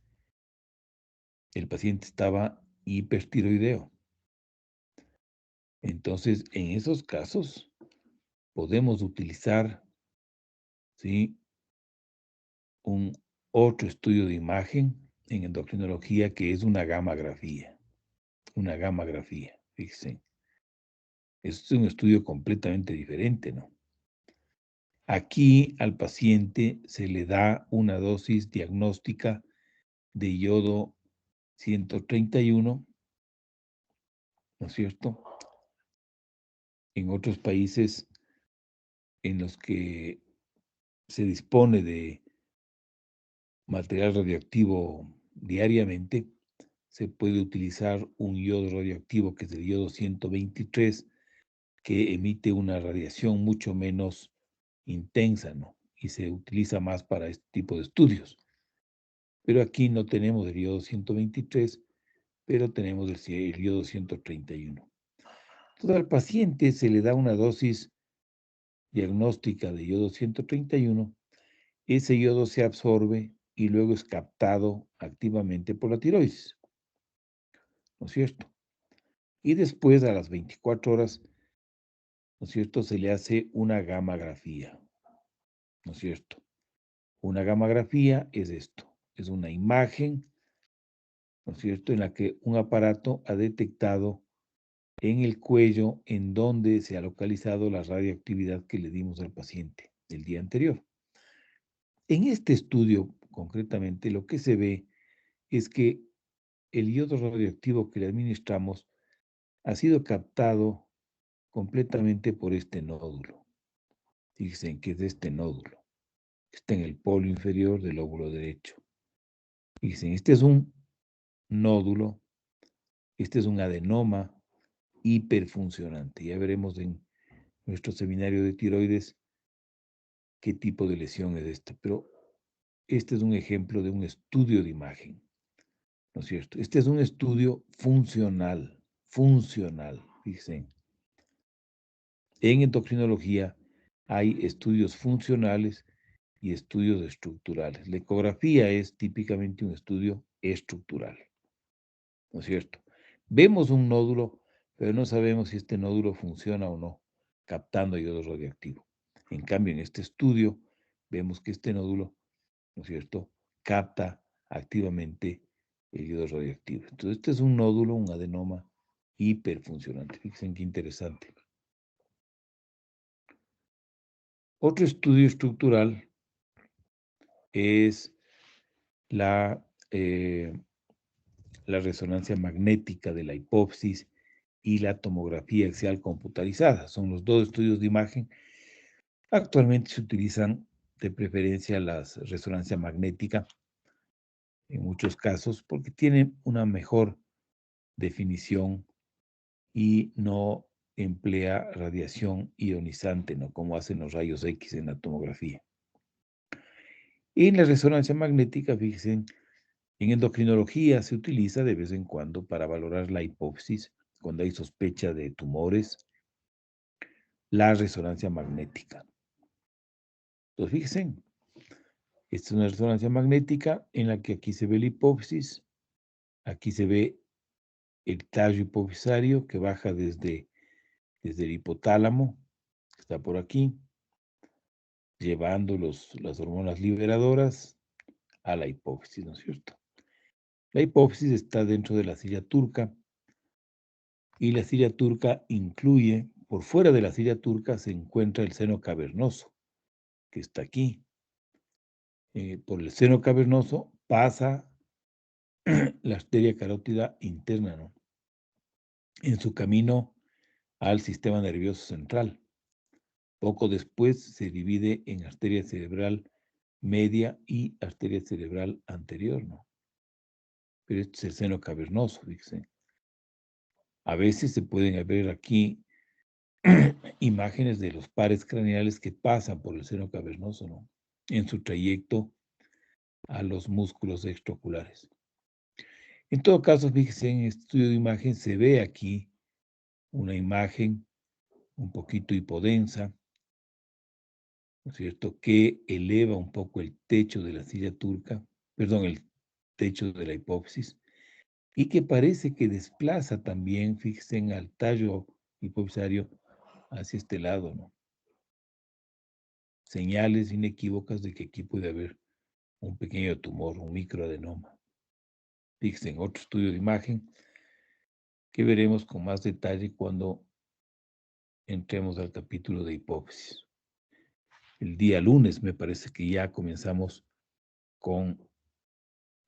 el paciente estaba hipertiroideo. Entonces, en esos casos, podemos utilizar, ¿sí?, un otro estudio de imagen en endocrinología que es una gammagrafía. Una gammagrafía, fíjense. Es un estudio completamente diferente, ¿no? Aquí al paciente se le da una dosis diagnóstica de yodo 131, ¿no es cierto? En otros países en los que se dispone de material radioactivo diariamente, se puede utilizar un yodo radioactivo que es el yodo 123, que emite una radiación mucho menos intensa, ¿no? Y se utiliza más para este tipo de estudios. Pero aquí no tenemos el yodo 123, pero tenemos el yodo 131. Entonces al paciente se le da una dosis diagnóstica de yodo 131, ese yodo se absorbe y luego es captado activamente por la tiroides, ¿no es cierto? Y después a las 24 horas, ¿no es cierto?, se le hace una gammagrafía, ¿no es cierto? Una gammagrafía es esto, es una imagen, ¿no es cierto?, en la que un aparato ha detectado en el cuello en donde se ha localizado la radioactividad que le dimos al paciente el día anterior. En este estudio, concretamente, lo que se ve es que el yodo radioactivo que le administramos ha sido captado completamente por este nódulo. Fíjense que es este nódulo. Está en el polo inferior del lóbulo derecho. Fíjense, este es un nódulo, este es un adenoma hiperfuncionante. Ya veremos en nuestro seminario de tiroides qué tipo de lesión es esta, pero este es un ejemplo de un estudio de imagen, ¿no es cierto? Este es un estudio funcional, fíjense. En endocrinología hay estudios funcionales y estudios estructurales. La ecografía es típicamente un estudio estructural, ¿no es cierto? Vemos un nódulo, pero no sabemos si este nódulo funciona o no, captando yodo radioactivo. En cambio, en este estudio, vemos que este nódulo, ¿no es cierto?, capta activamente el yodo radioactivo. Entonces, este es un nódulo, un adenoma hiperfuncionante. Fíjense qué interesante. Otro estudio estructural es la resonancia magnética de la hipófisis y la tomografía axial computarizada. Son los dos estudios de imagen. Actualmente se utilizan de preferencia la resonancia magnética en muchos casos porque tienen una mejor definición y no emplea radiación ionizante, ¿no?, como hacen los rayos X en la tomografía. En la resonancia magnética, fíjense, en endocrinología se utiliza de vez en cuando para valorar la hipófisis cuando hay sospecha de tumores, la resonancia magnética. Entonces, fíjense, esta es una resonancia magnética en la que aquí se ve la hipófisis, aquí se ve el tallo hipofisario que baja desde el hipotálamo, que está por aquí, llevando las hormonas liberadoras a la hipófisis, ¿no es cierto? La hipófisis está dentro de la silla turca y la silla turca incluye, por fuera de la silla turca se encuentra el seno cavernoso, que está aquí. Por el seno cavernoso pasa la arteria carótida interna, ¿no?, en su camino al sistema nervioso central. Poco después se divide en arteria cerebral media y arteria cerebral anterior, ¿no? Pero este es el seno cavernoso, fíjense. A veces se pueden ver aquí imágenes de los pares craneales que pasan por el seno cavernoso, ¿no?, en su trayecto a los músculos extraoculares. En todo caso, fíjense, en este estudio de imagen se ve aquí una imagen un poquito hipodensa, ¿no es cierto?, que eleva un poco el techo de la silla turca, perdón, el techo de la hipófisis, y que parece que desplaza también, fíjense, al tallo hipofisario hacia este lado, ¿no? Señales inequívocas de que aquí puede haber un pequeño tumor, un microadenoma. Fíjense en otro estudio de imagen que veremos con más detalle cuando entremos al capítulo de hipófisis. el día lunes, me parece que ya comenzamos con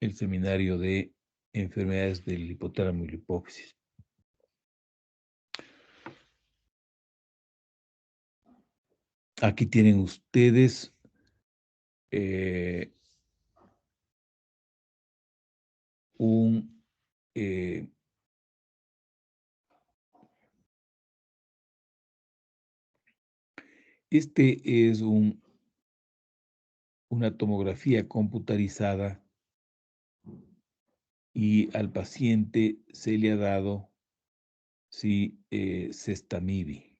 el seminario de enfermedades del hipotálamo y la hipófisis. Aquí tienen ustedes este es una tomografía computarizada y al paciente se le ha dado Cestamib,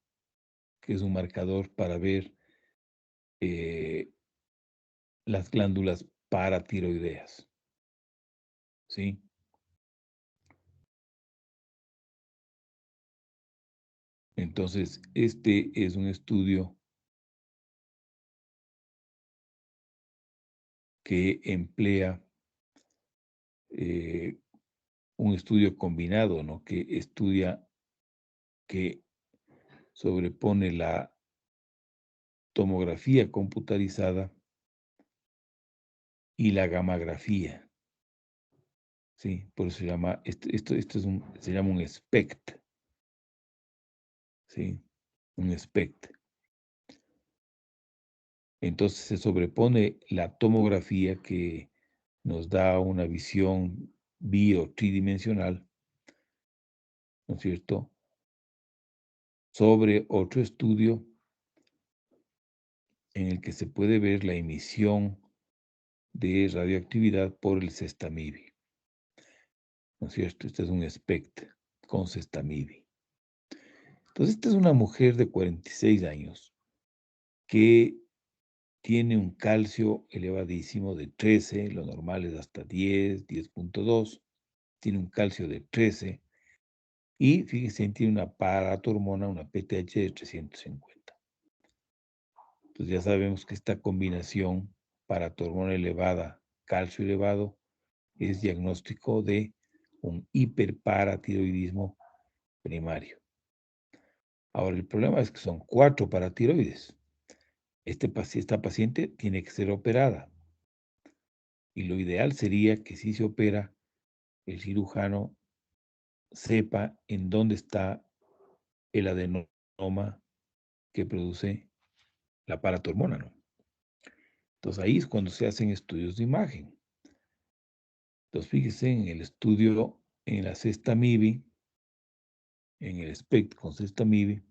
que es un marcador para ver las glándulas paratiroideas. ¿Sí? Entonces, este es un estudio que emplea un estudio combinado, ¿no? Que estudia, que sobrepone la tomografía computarizada y la gammagrafía. Sí, por eso se llama, se llama un SPECT. Sí, un SPECT. Entonces se sobrepone la tomografía que nos da una visión tridimensional, ¿no es cierto?, sobre otro estudio en el que se puede ver la emisión de radioactividad por el Cestamib. ¿No es cierto? Este es un SPECT con Cestamib. Entonces, esta es una mujer de 46 años que tiene un calcio elevadísimo de 13, lo normal es hasta 10, 10.2, tiene un calcio de 13 y fíjense, tiene una paratormona, una PTH de 350. Entonces ya sabemos que esta combinación paratormona elevada, calcio elevado, es diagnóstico de un hiperparatiroidismo primario. Ahora, el problema es que son 4 paratiroides. Esta paciente tiene que ser operada. Y lo ideal sería que si se opera, el cirujano sepa en dónde está el adenoma que produce la paratormona, ¿no? Entonces ahí es cuando se hacen estudios de imagen. Entonces fíjense en el estudio, en la Cestamib, en el SPECT con Cestamib,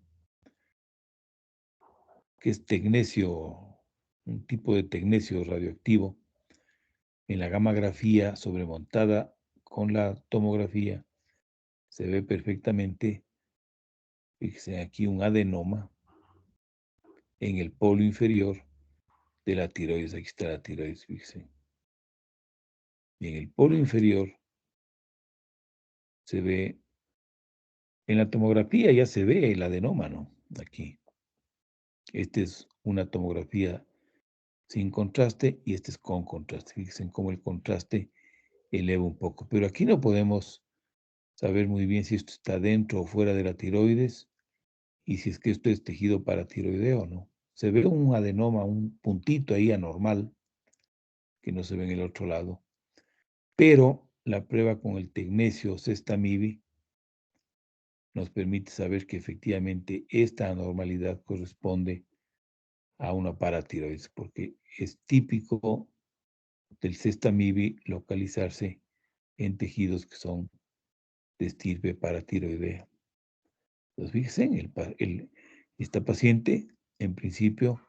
que es tecnesio, un tipo de tecnesio radioactivo, en la gammagrafía sobremontada con la tomografía, se ve perfectamente, fíjense aquí un adenoma en el polo inferior de la tiroides. Aquí está la tiroides, fíjense. Y en el polo inferior se ve, en la tomografía ya se ve el adenoma, ¿no? Aquí. Esta es una tomografía sin contraste y este es con contraste. Fíjense cómo el contraste eleva un poco. Pero aquí no podemos saber muy bien si esto está dentro o fuera de la tiroides y si es que esto es tejido paratiroideo o no. Se ve un adenoma, un puntito ahí anormal que no se ve en el otro lado. Pero la prueba con el tecnesio Cestamib nos permite saber que efectivamente esta anormalidad corresponde a una paratiroides, porque es típico del Cestamib localizarse en tejidos que son de estirpe paratiroidea. Entonces, fíjense, esta paciente, en principio,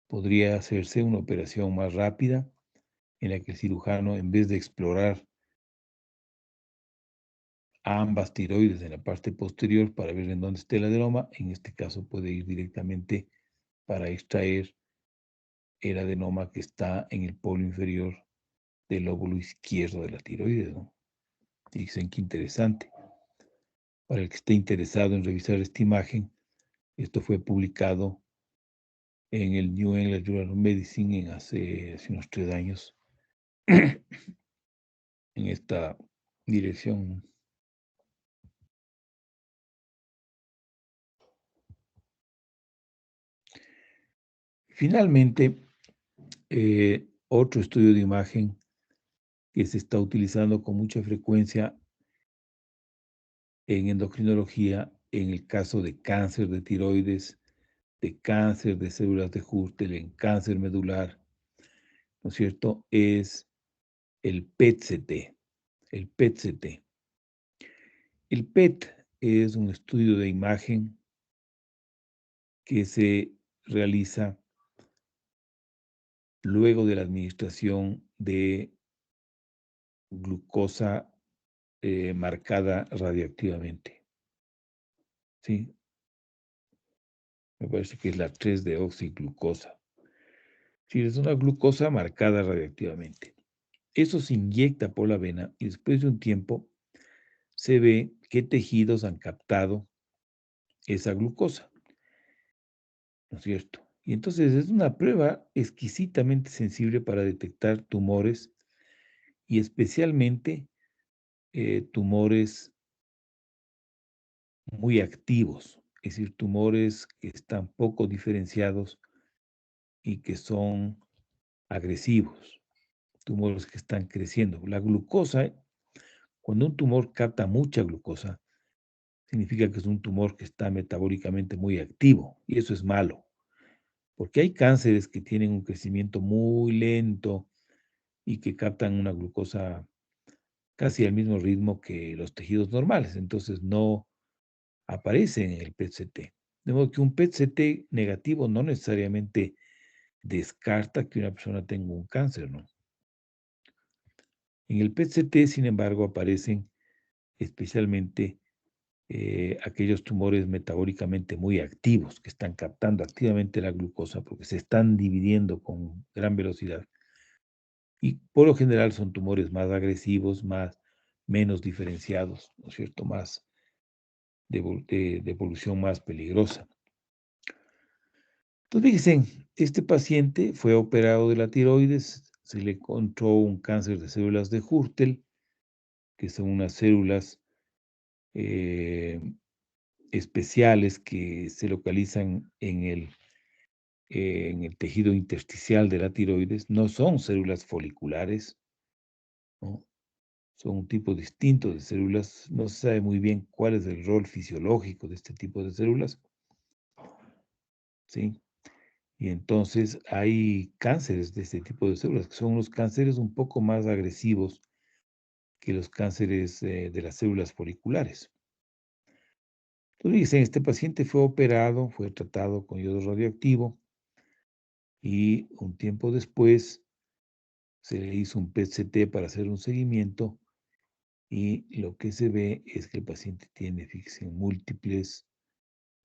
podría hacerse una operación más rápida en la que el cirujano, en vez de explorar ambas tiroides en la parte posterior para ver en dónde está el adenoma, en este caso puede ir directamente para extraer el adenoma que está en el polo inferior del lóbulo izquierdo de la tiroides, ¿no? Dicen que interesante. Para el que esté interesado en revisar esta imagen, esto fue publicado en el New England Journal of Medicine hace unos 3 años en esta dirección. Finalmente, otro estudio de imagen que se está utilizando con mucha frecuencia en endocrinología, en el caso de cáncer de tiroides, de cáncer de células de Hürtel, en cáncer medular, ¿no es cierto?, es el PET-CT. El PET-CT. El PET es un estudio de imagen que se realiza luego de la administración de glucosa marcada radioactivamente. ¿Sí? Me parece que es la 3-deoxiglucosa. Sí, es una glucosa marcada radioactivamente. Eso se inyecta por la vena y después de un tiempo se ve qué tejidos han captado esa glucosa, ¿no es cierto? Y entonces es una prueba exquisitamente sensible para detectar tumores y especialmente tumores muy activos, es decir, tumores que están poco diferenciados y que son agresivos, tumores que están creciendo. La glucosa, cuando un tumor capta mucha glucosa, significa que es un tumor que está metabólicamente muy activo y eso es malo, porque hay cánceres que tienen un crecimiento muy lento y que captan una glucosa casi al mismo ritmo que los tejidos normales, entonces no aparece en el PET-CT. De modo que un PET-CT negativo no necesariamente descarta que una persona tenga un cáncer, ¿no? En el PET-CT, sin embargo, aparecen especialmente aquellos tumores metabólicamente muy activos, que están captando activamente la glucosa porque se están dividiendo con gran velocidad. Y por lo general son tumores más agresivos, menos diferenciados, ¿no es cierto? Más de evolución más peligrosa. Entonces, fíjense, este paciente fue operado de la tiroides, se le encontró un cáncer de células de Hürtel, que son unas células especiales que se localizan en el tejido intersticial de la tiroides. No son células foliculares, ¿no? Son un tipo distinto de células. No se sabe muy bien cuál es el rol fisiológico de este tipo de células, ¿sí? Y entonces hay cánceres de este tipo de células, que son los cánceres un poco más agresivos que los cánceres de las células foliculares. Entonces, dicen, este paciente fue operado, fue tratado con yodo radioactivo y un tiempo después se le hizo un PET-CT para hacer un seguimiento y lo que se ve es que el paciente tiene, fíjense, múltiples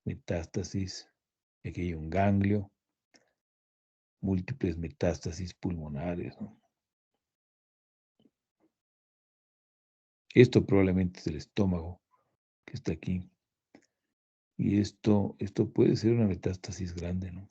metástasis, aquí hay un ganglio, múltiples metástasis pulmonares, ¿no? Esto probablemente es el estómago que está aquí. Y esto puede ser una metástasis grande, ¿no?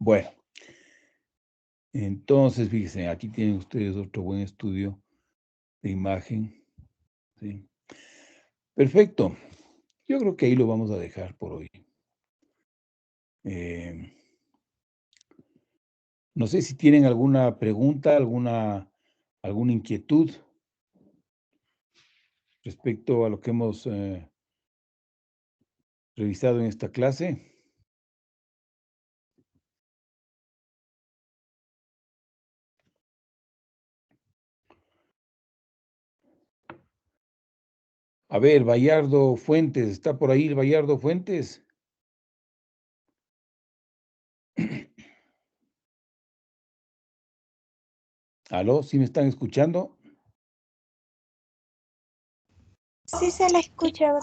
Bueno, entonces, fíjense, aquí tienen ustedes otro buen estudio de imagen, ¿sí? Perfecto. Yo creo que ahí lo vamos a dejar por hoy. No sé si tienen alguna pregunta, alguna inquietud respecto a lo que hemos revisado en esta clase. A ver, Bayardo Fuentes, ¿está por ahí el Bayardo Fuentes? ¿Aló? ¿Sí me están escuchando? Sí se la escucha.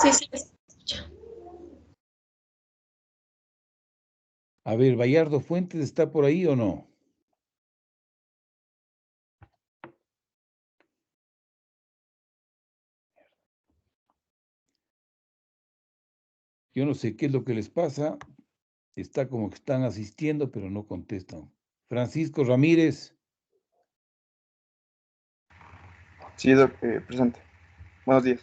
A ver, ¿Bayardo Fuentes está por ahí o no? Yo no sé qué es lo que les pasa. Está como que están asistiendo, pero no contestan. Francisco Ramírez, Sí, Doc, presente. Buenos días.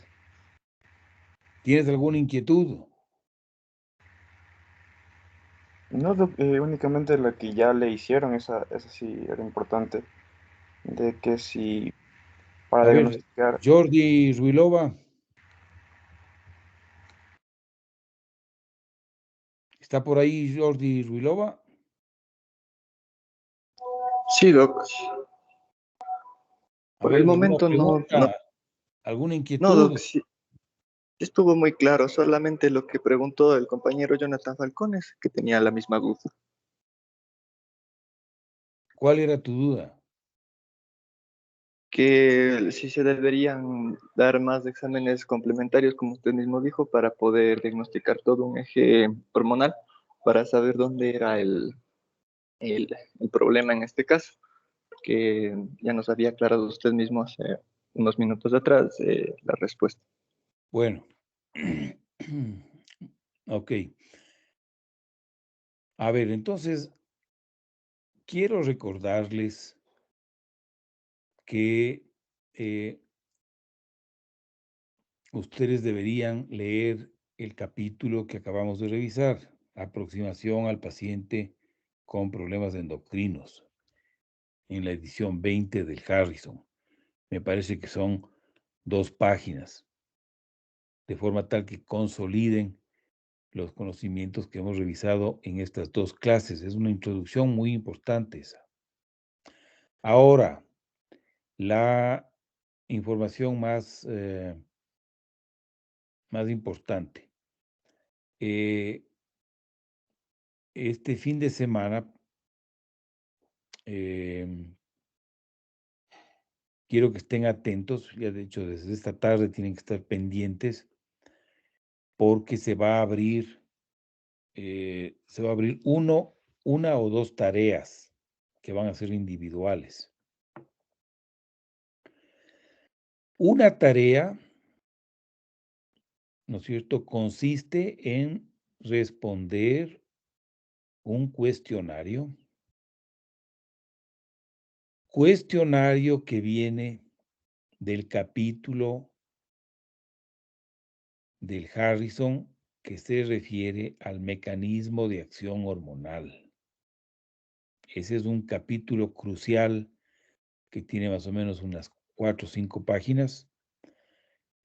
¿tienes alguna inquietud? No, Doc, únicamente la que ya le hicieron, esa sí era importante, de que si para A ver, diagnosticar, Jordi Ruilova, ¿está por ahí Jordi Ruilova? Sí, Doc. A Por ver, el ¿alguna momento pregunta? ¿Alguna no, Doc, inquietud? sí, estuvo muy claro. Solamente lo que preguntó el compañero Jonathan Falcones, que tenía la misma duda. ¿Cuál era tu duda? Que si se deberían dar más exámenes complementarios, como usted mismo dijo, para poder diagnosticar todo un eje hormonal, para saber dónde era el problema en este caso, que ya nos había aclarado usted mismo hace unos minutos atrás la respuesta. Bueno, ok. A ver, entonces, quiero recordarles que ustedes deberían leer el capítulo que acabamos de revisar, Aproximación al paciente con problemas endocrinos, en la edición 20 del Harrison. Me parece que son 2 páginas, de forma tal que consoliden los conocimientos que hemos revisado en estas 2 clases. Es una introducción muy importante esa. Ahora, la información más importante. Este fin de semana quiero que estén atentos, ya de hecho desde esta tarde tienen que estar pendientes porque se va a abrir una o 2 tareas que van a ser individuales. Una tarea, ¿no es cierto?, consiste en responder un cuestionario que viene del capítulo del Harrison que se refiere al mecanismo de acción hormonal. Ese es un capítulo crucial que tiene más o menos unas 4 o 5 páginas.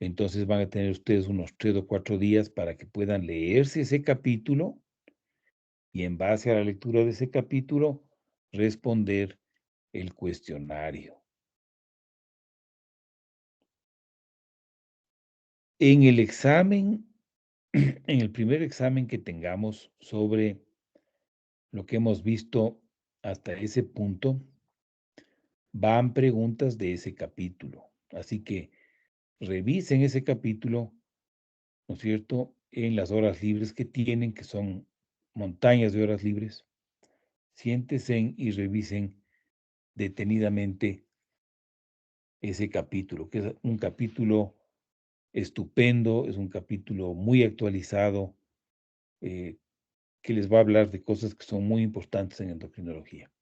Entonces van a tener ustedes unos 3 o 4 días para que puedan leerse ese capítulo y en base a la lectura de ese capítulo responder el cuestionario. En el examen, en el primer examen que tengamos sobre lo que hemos visto hasta ese punto, van preguntas de ese capítulo. Así que revisen ese capítulo, ¿no es cierto?, en las horas libres que tienen, que son montañas de horas libres. Siéntense y revisen detenidamente ese capítulo, que es un capítulo estupendo, es un capítulo muy actualizado, que les va a hablar de cosas que son muy importantes en endocrinología.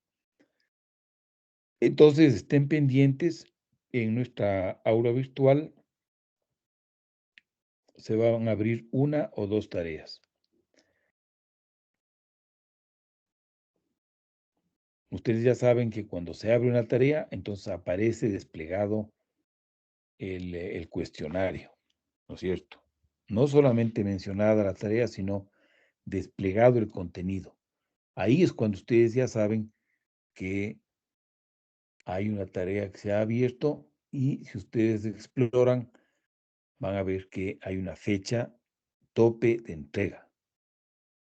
Entonces, estén pendientes en nuestra aula virtual. Se van a abrir una o 2 tareas. Ustedes ya saben que cuando se abre una tarea, entonces aparece desplegado el cuestionario, ¿no es cierto? No solamente mencionada la tarea, sino desplegado el contenido. Ahí es cuando ustedes ya saben que hay una tarea que se ha abierto y si ustedes exploran, van a ver que hay una fecha tope de entrega.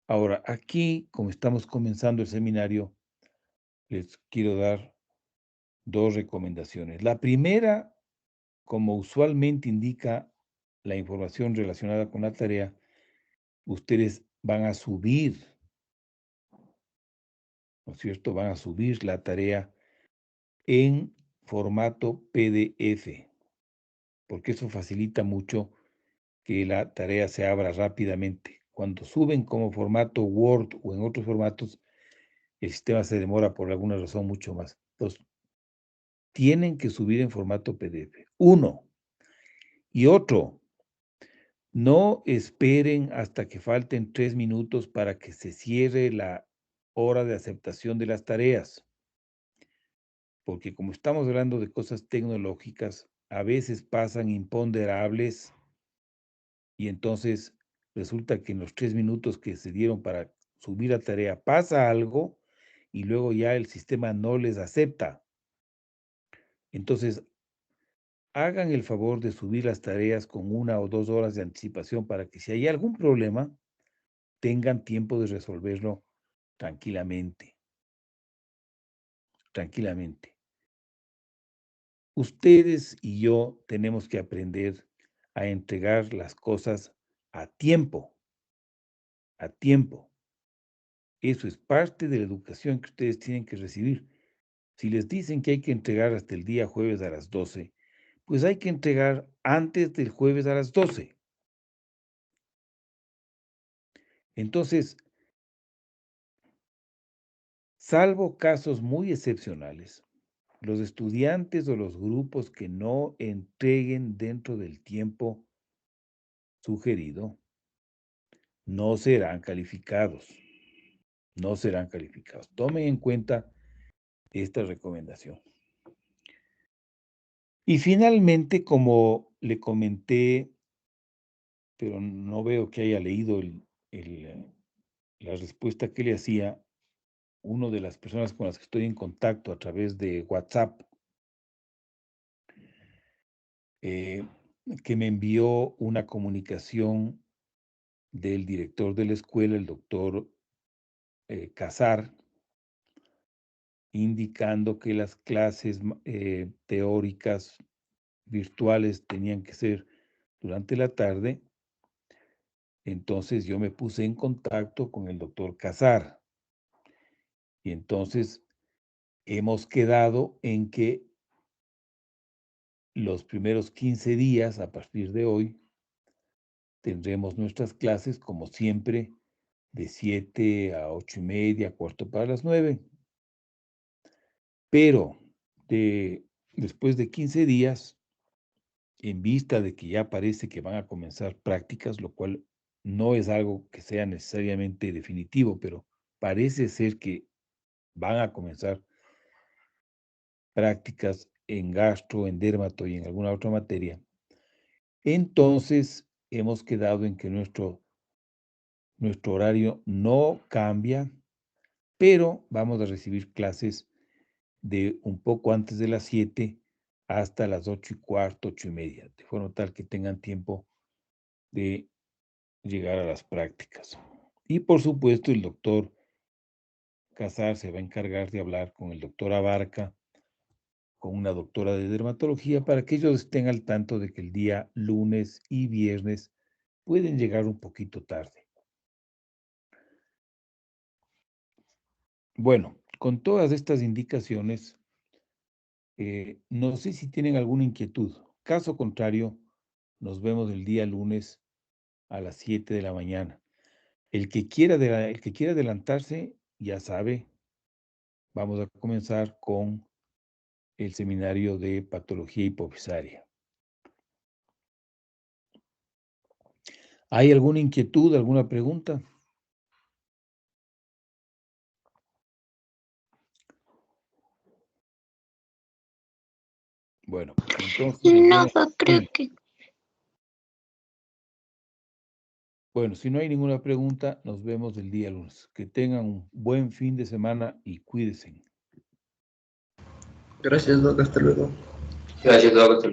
Ahora, aquí, como estamos comenzando el seminario, les quiero dar 2 recomendaciones. La primera, como usualmente indica la información relacionada con la tarea, ustedes van a subir, ¿no es cierto? Van a subir la tarea en formato PDF, porque eso facilita mucho que la tarea se abra rápidamente. Cuando suben como formato Word o en otros formatos, el sistema se demora por alguna razón mucho más. Entonces, tienen que subir en formato PDF. Uno. Y otro, no esperen hasta que falten 3 minutos para que se cierre la hora de aceptación de las tareas. Porque como estamos hablando de cosas tecnológicas, a veces pasan imponderables y entonces resulta que en los 3 minutos que se dieron para subir la tarea pasa algo y luego ya el sistema no les acepta. Entonces, hagan el favor de subir las tareas con 1 o 2 horas de anticipación para que si hay algún problema, tengan tiempo de resolverlo tranquilamente. Tranquilamente. Ustedes y yo tenemos que aprender a entregar las cosas a tiempo. A tiempo. Eso es parte de la educación que ustedes tienen que recibir. Si les dicen que hay que entregar hasta el día jueves a las 12, pues hay que entregar antes del jueves a las 12. Entonces, salvo casos muy excepcionales, los estudiantes o los grupos que no entreguen dentro del tiempo sugerido no serán calificados. No serán calificados. Tomen en cuenta esta recomendación. Y finalmente, como le comenté, pero no veo que haya leído la respuesta que le hacía una de las personas con las que estoy en contacto a través de WhatsApp, que me envió una comunicación del director de la escuela, el doctor Casar, indicando que las clases teóricas virtuales tenían que ser durante la tarde. Entonces yo me puse en contacto con el doctor Casar. Y entonces hemos quedado en que los primeros 15 días, a partir de hoy, tendremos nuestras clases, como siempre, de 7 a 8:30, 8:45. Pero después de 15 días, en vista de que ya parece que van a comenzar prácticas, lo cual no es algo que sea necesariamente definitivo, pero parece ser que van a comenzar prácticas en gastro, en dermato y en alguna otra materia. Entonces, hemos quedado en que nuestro horario no cambia, pero vamos a recibir clases de un poco antes de las 7 hasta las 8:15, 8:30, de forma tal que tengan tiempo de llegar a las prácticas. Y por supuesto, el doctor Casar se va a encargar de hablar con el doctor Abarca, con una doctora de dermatología, para que ellos estén al tanto de que el día lunes y viernes pueden llegar un poquito tarde. Bueno, con todas estas indicaciones, no sé si tienen alguna inquietud. Caso contrario, nos vemos el día lunes a las 7 de la mañana. El que quiera adelantarse, ya sabe, vamos a comenzar con el seminario de patología hipofisaria. ¿Hay alguna inquietud, alguna pregunta? Bueno, entonces No, creo que bueno, si no hay ninguna pregunta, nos vemos el día lunes. Que tengan un buen fin de semana y cuídense. Gracias, Doc. Hasta luego. Gracias, doctor.